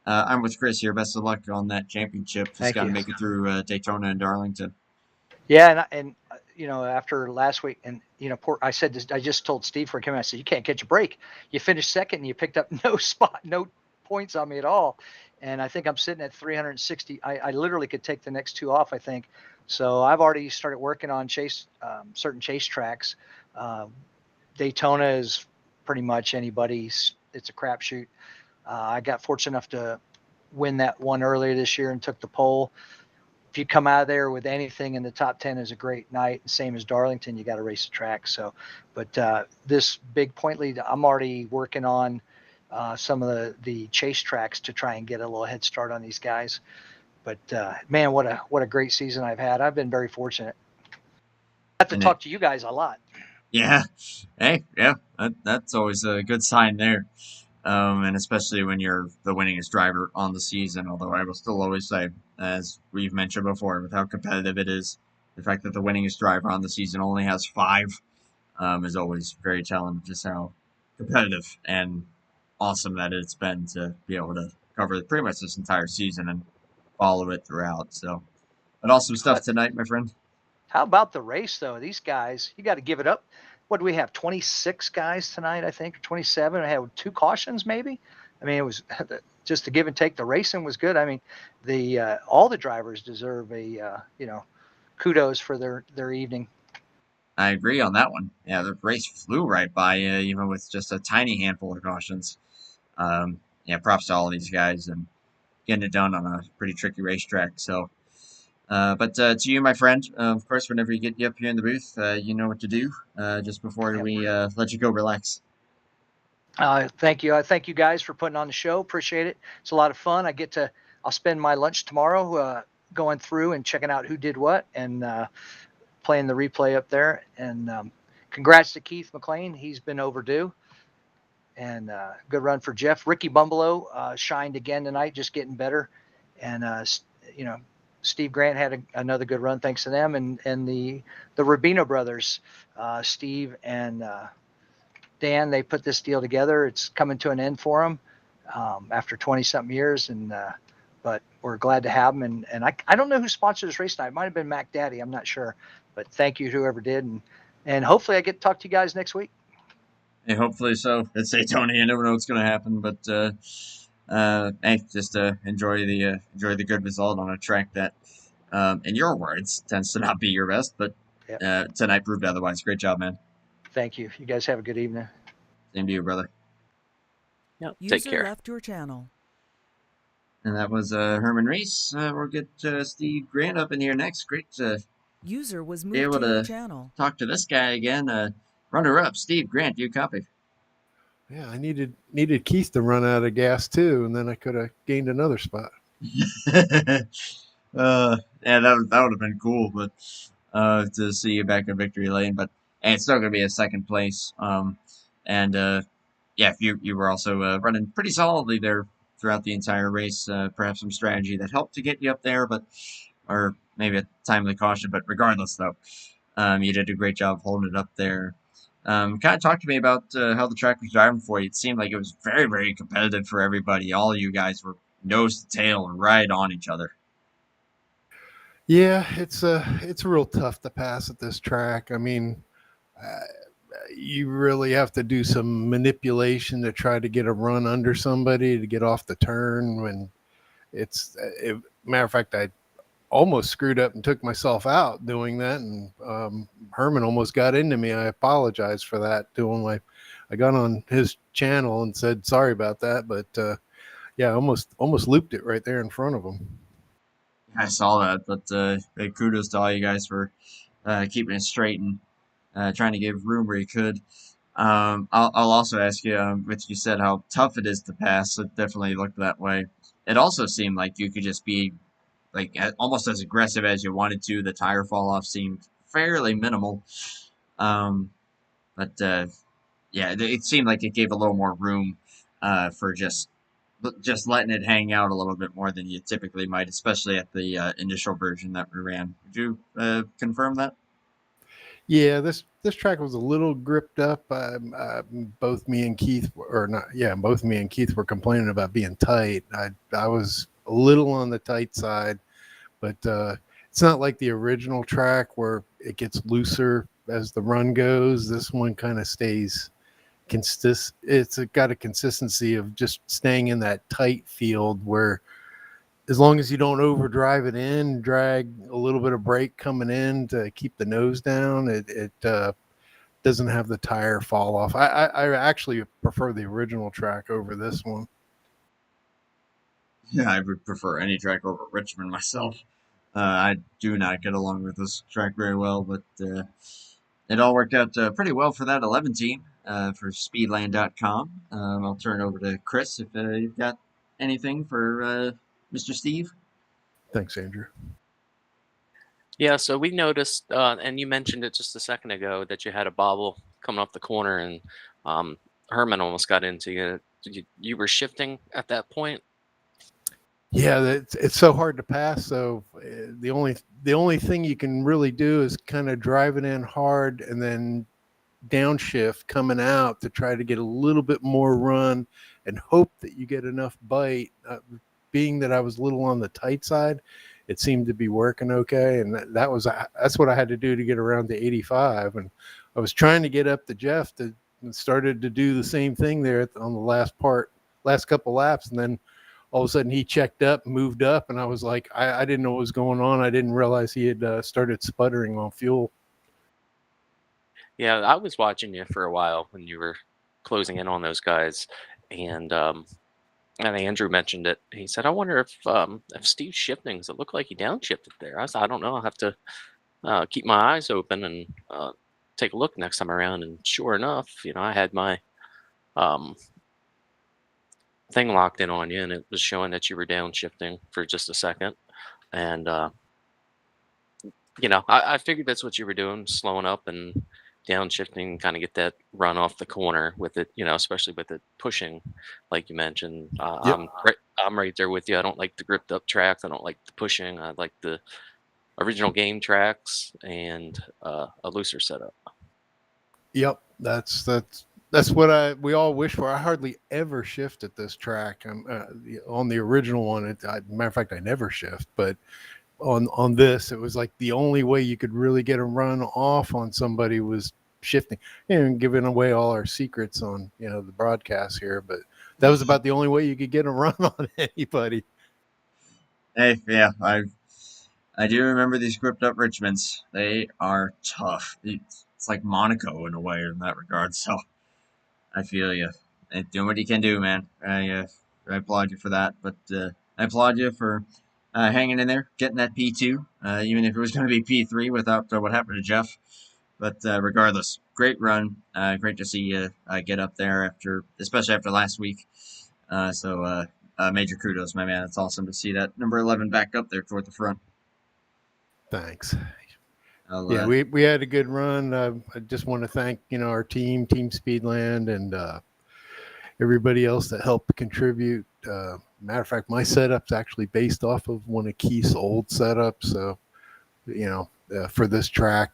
I'm with Chris here. Best of luck on that championship. Just Thank got to you. make it through Daytona and Darlington. Yeah, after last week, and I said this, I just told Steve for coming. I said you can't catch a break. You finished second, and you picked up no points on me at all. And I think I'm sitting at 360. I literally could take the next 2 off, I think. So I've already started working on certain chase tracks. Daytona is pretty much anybody's. It's a crapshoot. I got fortunate enough to win that one earlier this year and took the pole. If you come out of there with anything in the top 10 is a great night. Same as Darlington, you got to race the track. So, but this big point lead, I'm already working on some of the chase tracks to try and get a little head start on these guys. But man, what a great season I've had. I've been very fortunate. I have to talk to you guys a lot. Yeah, hey, yeah, that's always a good sign there. And especially when you're the winningest driver on the season. Although I will still always say, as we've mentioned before, with how competitive it is, the fact that the winningest driver on the season only has 5 is always very telling. Just how competitive and awesome that it's been to be able to cover pretty much this entire season and follow it throughout. So, but awesome stuff tonight, my friend. How about the race, though? These guys, you got to give it up. What do we have? 26 guys tonight, I think, or 27. I had 2 cautions, maybe. I mean, it was just the give and take. The racing was good. I mean, all the drivers deserve a kudos for their evening. I agree on that one. Yeah, the race flew right by you, even with just a tiny handful of cautions. Yeah, props to all these guys and getting it done on a pretty tricky racetrack. So, but to you, my friend, of course, whenever you get up here in the booth, you know what to do. Just before we let you go, relax. Thank you. I thank you guys for putting on the show. Appreciate it. It's a lot of fun. I'll spend my lunch tomorrow going through and checking out who did what and playing the replay up there. And congrats to Keith McLean. He's been overdue. And good run for Jeff. Ricky Bumbleow shined again tonight, just getting better. And Steve Grant had another good run thanks to them. And the Rubino brothers, Steve and Dan, they put this deal together. It's coming to an end for them after 20-something years. But we're glad to have them. And I don't know who sponsored this race tonight. It might have been Mac Daddy. I'm not sure. But thank you to whoever did. And hopefully I get to talk to you guys next week. Hey, hopefully so. It's Daytona. You never know what's going to happen, but hey, just enjoy the good result on a track that, in your words, tends to not be your best. But tonight proved otherwise. Great job, man. Thank you. You guys have a good evening. Same to you, brother. Yep. User Take care. left your channel. And that was Herman Reese. We'll get Steve Grant up in here next. Great to User was be moved able to your to channel. talk to this guy again. Runner up, Steve Grant. You copy? Yeah, I needed Keith to run out of gas too, and then I could have gained another spot. Yeah, that would have been cool, but to see you back in victory lane. But and it's still gonna be a second place. And yeah, you were also running pretty solidly there throughout the entire race. Perhaps some strategy that helped to get you up there, or maybe a timely caution. But regardless, though, you did a great job holding it up there. Kind of talk to me about how the track was driving for you. It seemed like it was very, very competitive for everybody. All of you guys were nose to tail right on each other. Yeah, it's real tough to pass at this track. I mean, you really have to do some manipulation to try to get a run under somebody to get off the turn. When matter of fact, I almost screwed up and took myself out doing that, and Herman almost got into me. I apologize for that to him. I got on his channel and said sorry about that, but yeah, almost looped it right there in front of him. I saw that, but big kudos to all you guys for keeping it straight and trying to give room where you could. I'll also ask you, with you said how tough it is to pass. It definitely looked that way. It also seemed like you could just be like almost as aggressive as you wanted to. The tire fall off seemed fairly minimal, but yeah, it seemed like it gave a little more room for just letting it hang out a little bit more than you typically might, especially at the initial version that we ran. Would you confirm that? Yeah, this track was a little gripped up. Both me and Keith, or not, yeah, both me and Keith were complaining about being tight. I was a little on the tight side, but it's not like the original track where it gets looser as the run goes. This one kind of stays It's got a consistency of just staying in that tight field where, as long as you don't overdrive it in, drag a little bit of brake coming in to keep the nose down, it doesn't have the tire fall off. I actually prefer the original track over this one. Yeah, I would prefer any track over Richmond myself. I do not get along with this track very well, but it all worked out pretty well for that 11 team for Speedland.com. I'll turn it over to Chris if you've got anything for Mr. Steve. Thanks, Andrew. Yeah, so we noticed, and you mentioned it just a second ago, that you had a bobble coming off the corner, and Herman almost got into you. You were shifting at that point? Yeah, it's so hard to pass. So the only thing you can really do is kind of drive it in hard and then downshift coming out to try to get a little bit more run and hope that you get enough bite. Being that I was a little on the tight side, it seemed to be working okay, and that's what I had to do to get around to 85. And I was trying to get up to Jeff and started to do the same thing there on the last couple laps, and then all of a sudden he checked up, moved up, and I was like, I didn't know what was going on. I didn't realize he had started sputtering on fuel. Yeah, I was watching you for a while when you were closing in on those guys, and Andrew mentioned it. He said, "I wonder if Steve's shifting. Does it look like he downshifted there?" I said, "I don't know. I'll have to keep my eyes open and take a look next time around." And sure enough, I had my um, thing locked in on you, and it was showing that you were downshifting for just a second. And I figured that's what you were doing, slowing up and downshifting, kind of get that run off the corner with it, especially with it pushing, like you mentioned. Yep. I'm right there with you. I don't like the gripped up tracks. I don't like the pushing. I like the original game tracks and a looser setup. Yep, that's what we all wish for. I hardly ever shift at this track. On the original one, matter of fact, I never shift, but on this, it was like the only way you could really get a run off on somebody was shifting, and giving away all our secrets on the broadcast here. But that was about the only way you could get a run on anybody. Hey, yeah, I do remember these gripped up Richmonds. They are tough. It's like Monaco in a way in that regard. So I feel you. Doing what you can do, man. I applaud you for that. But I applaud you for hanging in there, getting that P2, even if it was going to be P3 without what happened to Jeff. But regardless, great run. Great to see you get up there especially after last week. So major kudos, my man. It's awesome to see that number 11 back up there toward the front. Thanks. Yeah, we had a good run. I just want to thank our Team Speedland, and everybody else that helped contribute. Matter of fact, my setup's actually based off of one of Keith's old setups. So for this track,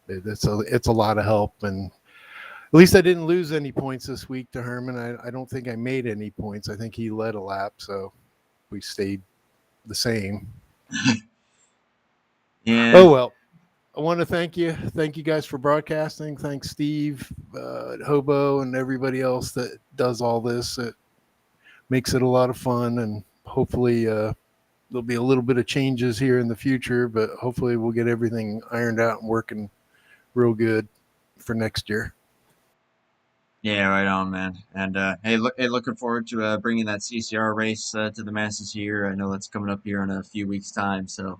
it's a lot of help, and at least I didn't lose any points this week to Herman. I don't think I made any points. I think he led a lap, so we stayed the same. Yeah. Oh well. I want to thank you guys for broadcasting. Thanks Steve, HOBO, and everybody else that does all this. It makes it a lot of fun, and hopefully there'll be a little bit of changes here in the future, but hopefully we'll get everything ironed out and working real good for next year. Yeah, right on, man. And looking forward to bringing that CCR race to the masses here. I know that's coming up here in a few weeks' time, so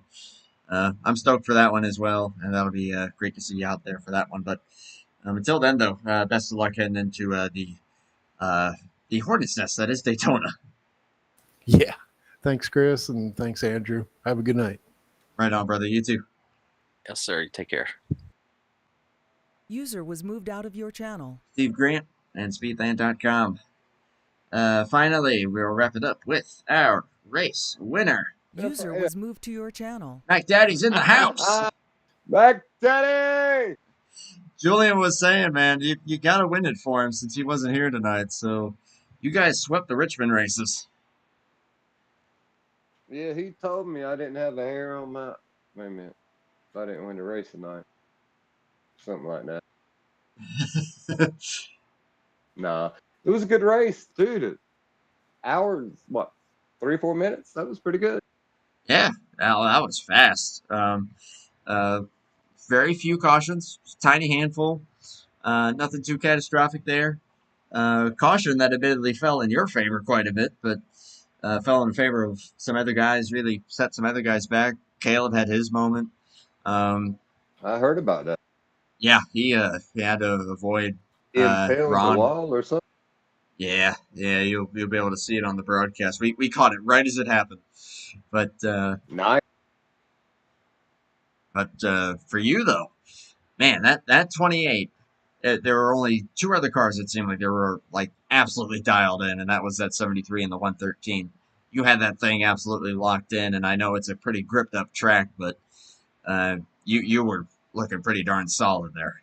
I'm stoked for that one as well, and that'll be great to see you out there for that one. But until then, though, best of luck heading into the Hornet's Nest that is Daytona. Yeah. Thanks, Chris, and thanks, Andrew. Have a good night. Right on, brother. You too. Yes, sir. Take care. User was moved out of your channel. Steve Grant and Speedland.com. Finally, we'll wrap it up with our race winner. User was moved to your channel. Mac Daddy's in the house. Mac Daddy! Julian was saying, man, you got to win it for him since he wasn't here tonight. So you guys swept the Richmond races. Yeah, he told me I didn't have the hair on my. Wait a minute. If I didn't win the race tonight. Something like that. Nah. It was a good race, dude. Hours, what, 3 or 4 minutes? That was pretty good. Yeah, that was fast. Very few cautions, tiny handful. Nothing too catastrophic there. Caution that admittedly fell in your favor quite a bit, but fell in favor of some other guys, really set some other guys back. Caleb had his moment. I heard about that. Yeah, he had to avoid Impaled the Ron. wall or something? Yeah, you'll be able to see it on the broadcast. We caught it right as it happened. But Nice. For you though, man, that 28. There were only two other cars that seemed like they were like absolutely dialed in, and that was that 73 and the 113. You had that thing absolutely locked in, and I know it's a pretty gripped up track, but you were looking pretty darn solid there.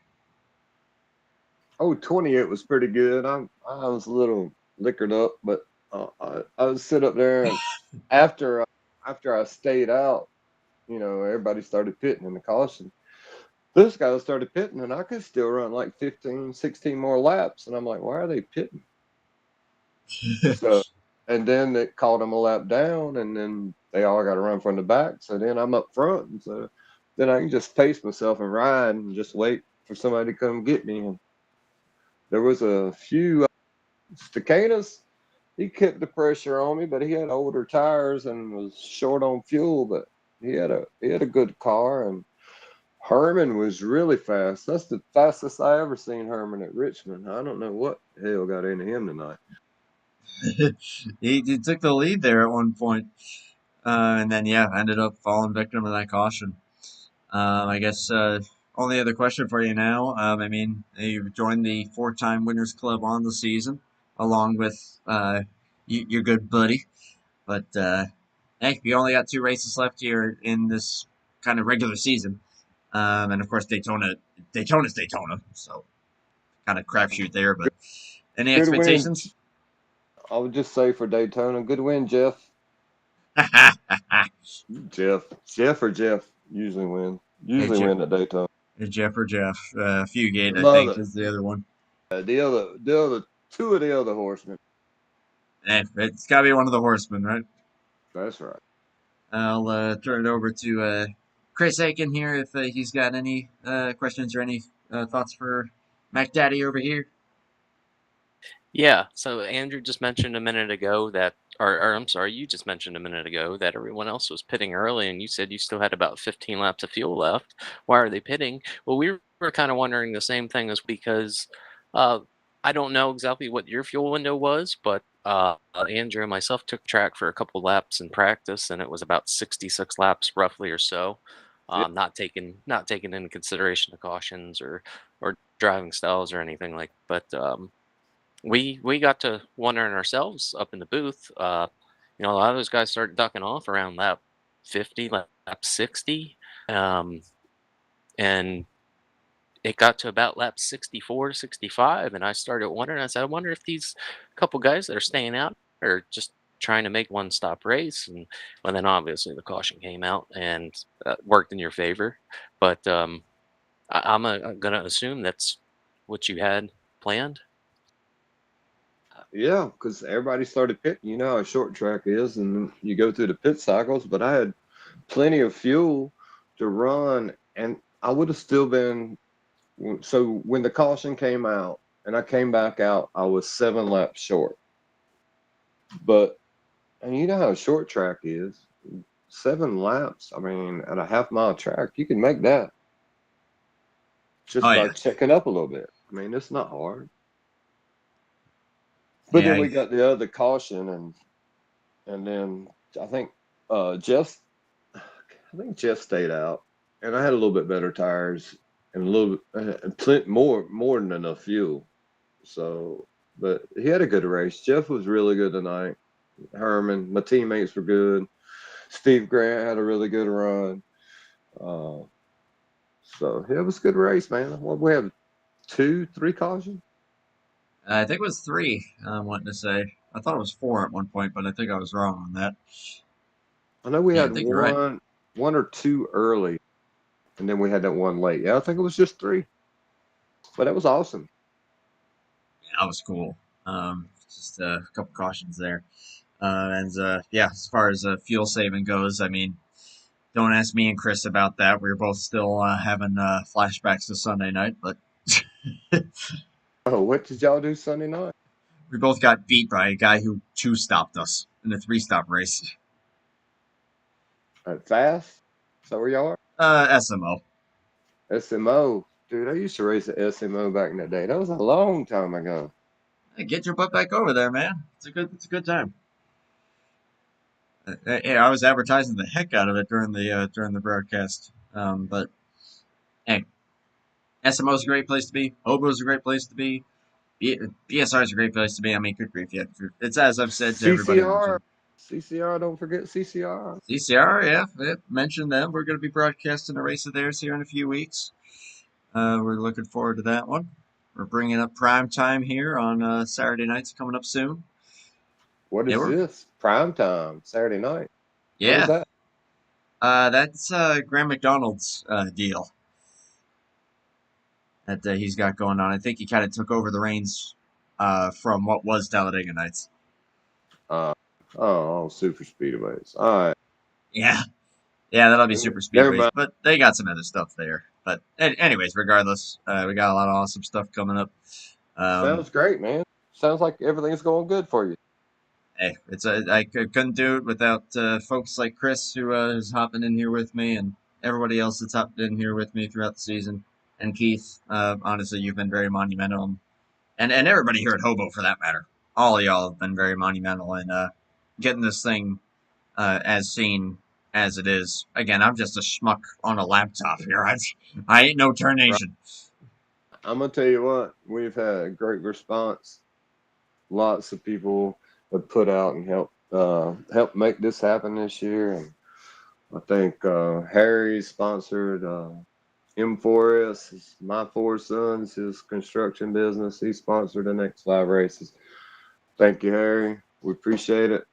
Oh, 28 was pretty good. I was a little liquored up, but I was sit up there, and after I stayed out, everybody started pitting in the caution. This guy started pitting, and I could still run like 15, 16 more laps, and I'm like, why are they pitting? So, and then it called them a lap down, and then they all got to run from the back. So then I'm up front, and so then I can just pace myself and ride and just wait for somebody to come get me. And there was a few Stacanas. He kept the pressure on me, but he had older tires and was short on fuel. But he had a good car, and Herman was really fast. That's the fastest I ever seen Herman at Richmond. I don't know what the hell got into him tonight. he took the lead there at one point, and then ended up falling victim to that caution. I guess only other question for you now. I mean, you've joined the 4-time Winners Club on the season, along with your good buddy. But hey, you only got 2 races left here in this kind of regular season, and of course Daytona's Daytona, so kind of crapshoot there. But any Good win. expectations? I would just say for Daytona, good win, Jeff. Jeff usually win. Win at Daytona. Jeff or Jeff. Fugate, I Love think, it. is the other one. The other two of the other horsemen. It's got to be one of the horsemen, right? That's right. I'll turn it over to Chris Aiken here if he's got any questions or any thoughts for Mac Daddy over here. Yeah, so Andrew just mentioned a minute ago that, or I'm sorry, you just mentioned a minute ago that everyone else was pitting early, and you said you still had about 15 laps of fuel left. Why are they pitting? Well, we were kind of wondering the same thing, as because I don't know exactly what your fuel window was, but Andrew and myself took track for a couple laps in practice, and it was about 66 laps roughly or so. Not taking into consideration the cautions or driving styles or anything like, but we got to wondering ourselves up in the booth. A lot of those guys started ducking off around lap 50, lap 60, and it got to about lap 64, 65, and I started wondering. I said, I wonder if these couple guys that are staying out are just trying to make one stop race. And well, then obviously the caution came out and worked in your favor. But I'm gonna assume that's what you had planned. Yeah, because everybody started pitting. You know how a short track is, and you go through the pit cycles. But I had plenty of fuel to run, and I would have still been. So when the caution came out and I came back out, I was 7 laps short. But, and you know how a short track is, 7 laps. I mean, at a half-mile track, you can make that just by checking up a little bit. I mean, it's not hard. But then we got the other caution, and then I think Jeff stayed out, and I had a little bit better tires and a little bit more than enough fuel. So, but he had a good race. Jeff was really good tonight. Herman, my teammates were good. Steve Grant had a really good run. So it was a good race, man. What we have 2, 3 cautions? I think it was 3. I'm wanting to say. I thought it was 4 at one point, but I think I was wrong on that. I know we Yeah, I had think you're right. one or 2 early, and then we had that one late. Yeah, I think it was just 3, but that was awesome. Yeah, that was cool. Just a couple cautions there. Yeah, as far as fuel saving goes, I mean, don't ask me and Chris about that. We were both still having flashbacks to Sunday night, but Oh, what did y'all do Sunday night? we both got beat by a guy who 2-stopped us in a 3-stop race. Fast? Is that where y'all SMO. are? SMO. Dude, I used to race at SMO back in the day. That was a long time ago. Hey, get your butt back over there, man. It's a good time. I was advertising the heck out of it during the broadcast. But hey, SMO is a great place to be. HOBO is a great place to be. BSR is a great place to be. I mean, good grief, yeah. It's as I've said to everybody on the CCR. channel. CCR, don't forget CCR. CCR, yeah, mentioned them. We're going to be broadcasting a race of theirs here in a few weeks. We're looking forward to that one. We're bringing up prime time here on Saturday nights coming up soon. What Yeah, is this? Prime time, Saturday night. What is yeah. that? That's Graham McDonald's deal that he's got going on. I think he kind of took over the reins from what was Talladega Nights. Oh, super speedways. All right. Yeah, that'll be super Never speedways, mind. but they got some other stuff there. But anyways, regardless, we got a lot of awesome stuff coming up. Sounds great, man. Sounds like everything's going good for you. Hey, I couldn't do it without folks like Chris who is hopping in here with me, and everybody else that's hopped in here with me throughout the season, and Keith. Honestly, you've been very monumental, and everybody here at HOBO for that matter. All of y'all have been very monumental in getting this thing as seen as it is. Again, I'm just a schmuck on a laptop here. I ain't no tarnation. I'm gonna tell you what, we've had a great response. Lots of people have put out and help make this happen this year, and I think Harry sponsored M4S, my 4 sons, his construction business. He sponsored the next 5 races. Thank you, Harry. We appreciate it.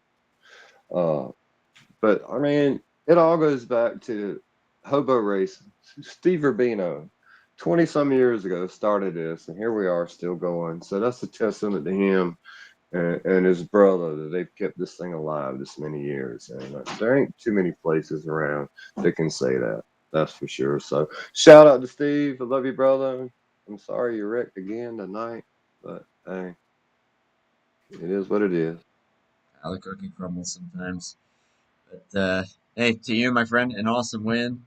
But I mean, it all goes back to HOBO racing. Steve Rubino, 20 some years ago, started this, and here we are still going. So that's a testament to him and his brother that they've kept this thing alive this many years. And there ain't too many places around that can say that. That's for sure. So shout out to Steve. I love you, brother. I'm sorry you wrecked again tonight, but hey, it is what it is. How the cookie crumbles sometimes. But hey, to you, my friend, an awesome win.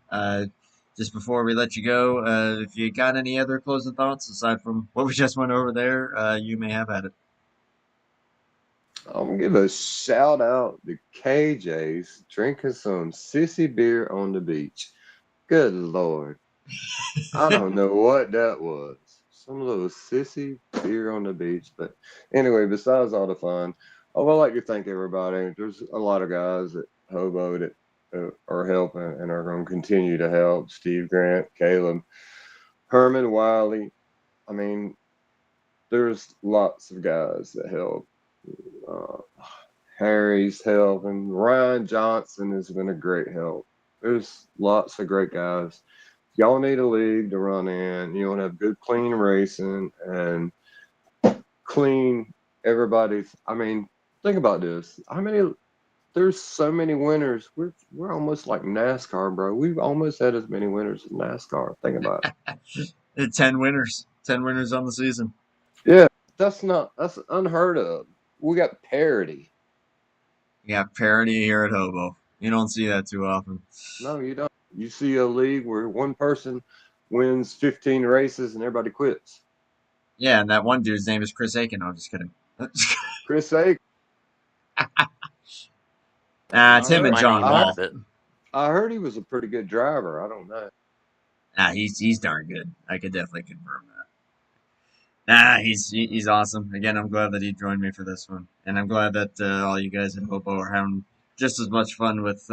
Just before we let you go, if you got any other closing thoughts aside from what we just went over there, you may have at it. I'm gonna give a shout out to KJ's drinking some sissy beer on the beach. Good Lord. I don't know what that was. Some little sissy beer on the beach. But anyway, besides all the fun, I would like to thank everybody. There's a lot of guys at HOBO that are helping and are going to continue to help. Steve Grant, Caleb, Herman Wiley. I mean, there's lots of guys that help. Harry's helping. Ryan Johnson has been a great help. There's lots of great guys. Y'all need a league to run in. You want to have good, clean racing and clean everybody's. I mean, think about this. There's so many winners. We're almost like NASCAR, bro. We've almost had as many winners as NASCAR. Think about it. 10 winners. 10 winners on the season. Yeah, that's unheard of. We got parity. You got parity here at HOBO. You don't see that too often. No, you don't. You see a league where one person wins 15 races and everybody quits. Yeah, and that one dude's name is Chris Aiken. No, I'm just kidding. Chris Aiken. It's him and Finding John him out Wall. of it. I heard he was a pretty good driver. I don't know. He's darn good. I could definitely confirm that. He's awesome. Again, I'm glad that he joined me for this one, and I'm glad that all you guys at HOBO are having just as much fun with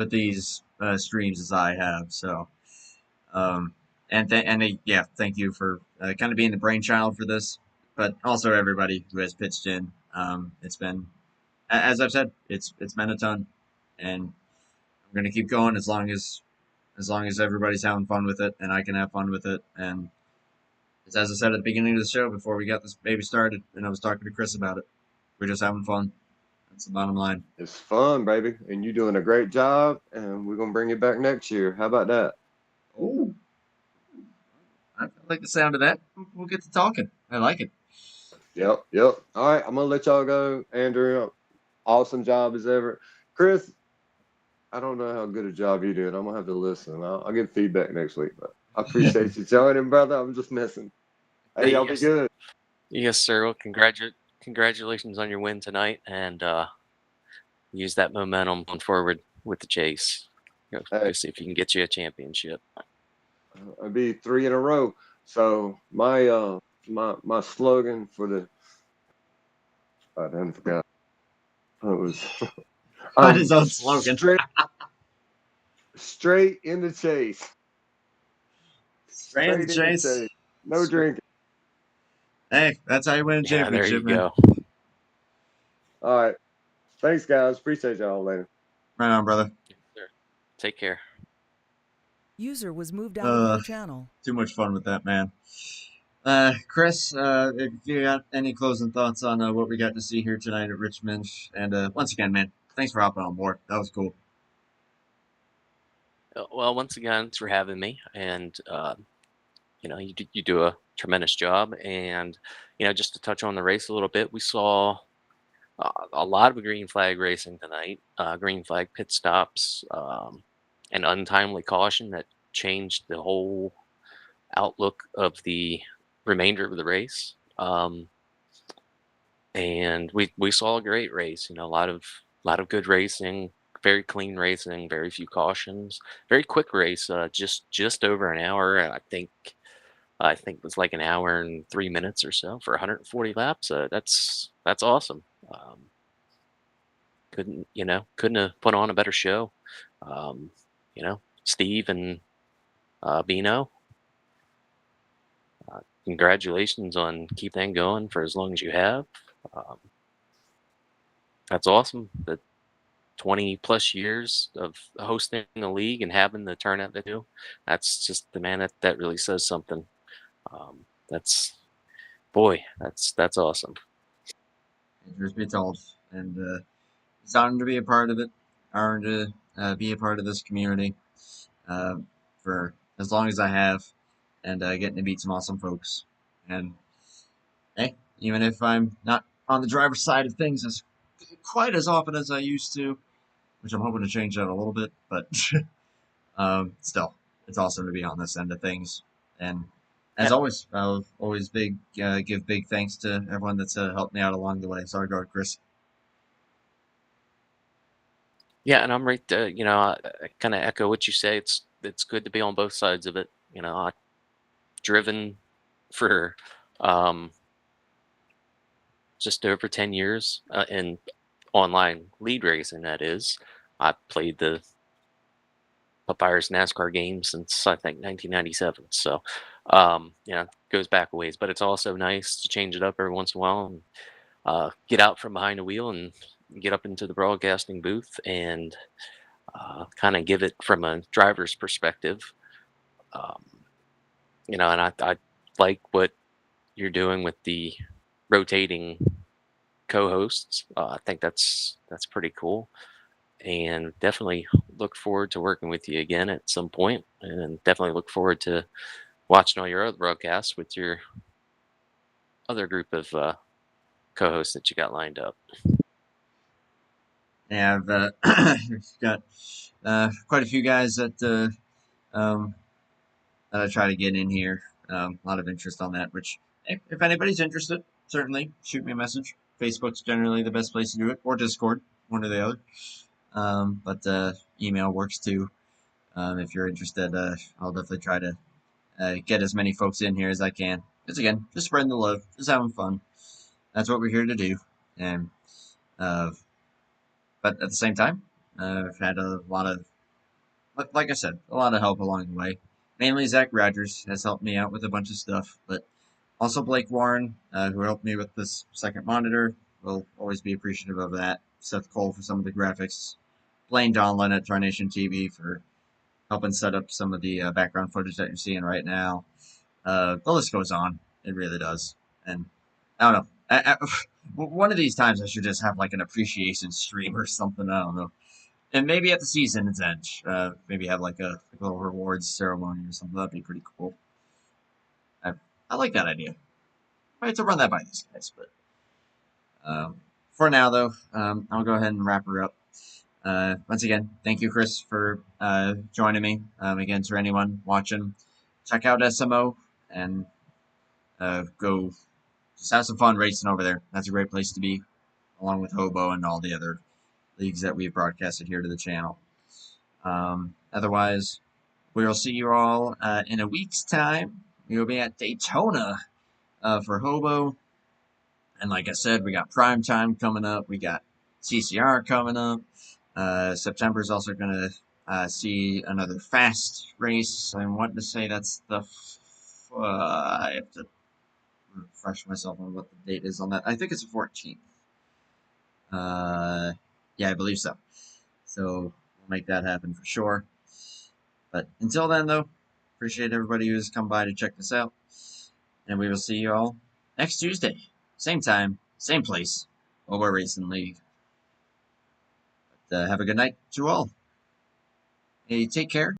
these streams as I have. So, Yeah, thank you for kind of being the brainchild for this, but also everybody who has pitched in. It's been, as I've said, it's been a ton, and I'm gonna keep going as long as everybody's having fun with it and I can have fun with it. And as I said at the beginning of the show before we got this baby started, and I was talking to Chris about it, we're just having fun. That's the bottom line. It's fun, baby, and you're doing a great job. And we're gonna bring you back next year. How about that? Oh, I like the sound of that. We'll get to talking. I like it. Yep, yep. All right, I'm gonna let y'all go. Andrew, awesome job as ever. Chris, I don't know how good a job you did. I'm gonna have to listen. I'll get feedback next week, but I appreciate you joining, brother. I'm just messing. Hey, y'all be good. Yes, sir. Well, congratulations on your win tonight, and use that momentum on forward with the chase. Hey. Go see if you can get you a championship. It'll be 3 in a row. So my my slogan for the I didn't forgot. It was What is his slogan? Straight in the chase. Straight in the chase. No drinking. Hey, that's how you win a championship, there you man. go. All right. Thanks, guys. Appreciate y'all later. Right on, brother. Take care. User was moved out of your channel. Too much fun with that, man. Chris, if you got any closing thoughts on what we got to see here tonight at Richmond, and once again, man, thanks for hopping on board. That was cool. Well, once again, thanks for having me, and you do a tremendous job. And just to touch on the race a little bit, we saw a lot of green flag racing tonight. Green flag pit stops, and untimely caution that changed the whole outlook of the remainder of the race. And we saw a great race. A lot of good racing, very clean racing, very few cautions, very quick race. Just over an hour. I think it was like an hour and 3 minutes or so for 140 laps. That's awesome. Couldn't have put on a better show. Steve and Bino, congratulations on keep that going for as long as you have. That's awesome. The 20 plus years of hosting the league and having the turnout they do. That's just the man that really says something. That's awesome. Truth be told, and it's honored to be a part of it. Honored to be a part of this community for as long as I have, and getting to meet some awesome folks. And hey, even if I'm not on the driver's side of things as quite as often as I used to, which I'm hoping to change that a little bit, but still, it's awesome to be on this end of things. And as always, I'll always give big thanks to everyone that's helped me out along the way. Sorry, go, Chris. Yeah, and I'm right there. I kind of echo what you say. It's good to be on both sides of it. I've driven for just over 10 years in online lead racing. That is, I played the Papyrus NASCAR game since I think 1997. So, it goes back a ways. But it's also nice to change it up every once in a while and get out from behind the wheel and get up into the broadcasting booth and kind of give it from a driver's perspective. And I like what you're doing with the rotating co-hosts. I think that's pretty cool, and definitely look forward to working with you again at some point, and definitely look forward to watching all your other broadcasts with your other group of co-hosts that you got lined up. Yeah, I've got quite a few guys that I try to get in here. A lot of interest on that, which if anybody's interested, certainly shoot me a message. Facebook's generally the best place to do it, or Discord, one or the other. But email works too. If you're interested, I'll definitely try to get as many folks in here as I can. Just again, just spreading the love, just having fun. That's what we're here to do. And but at the same time, I've had a lot of, like I said, a lot of help along the way. mainly Zach Rogers has helped me out with a bunch of stuff, but also Blake Warren, who helped me with this second monitor. Will always be appreciative of that. Seth Cole for some of the graphics. Blaine Donlon at TarnationTV for helping set up some of the background footage that you're seeing right now. The list goes on. It really does. And I don't know. One of these times I should just have like an appreciation stream or something. I don't know. And maybe at the season's end, maybe have like a little rewards ceremony or something. That'd be pretty cool. I like that idea. I have to run that by these guys, but for now though, I'll go ahead and wrap her up. Once again, thank you, Chris, for joining me. Again, to anyone watching, check out SMO and go just have some fun racing over there. That's a great place to be, along with HOBO and all the other leagues that we've broadcasted here to the channel. Otherwise, we will see you all in a week's time. We will be at Daytona for HOBO. And like I said, we got Prime Time coming up. We got CCR coming up. September is also going to see another fast race. I'm wanting to say that's the... I have to refresh myself on what the date is on that. I think it's the 14th. Yeah, I believe so. So we'll make that happen for sure. But until then, though, appreciate everybody who's come by to check this out. And we will see you all next Tuesday. Same time, same place, HOBO Racing League. But have a good night to all. Hey, take care.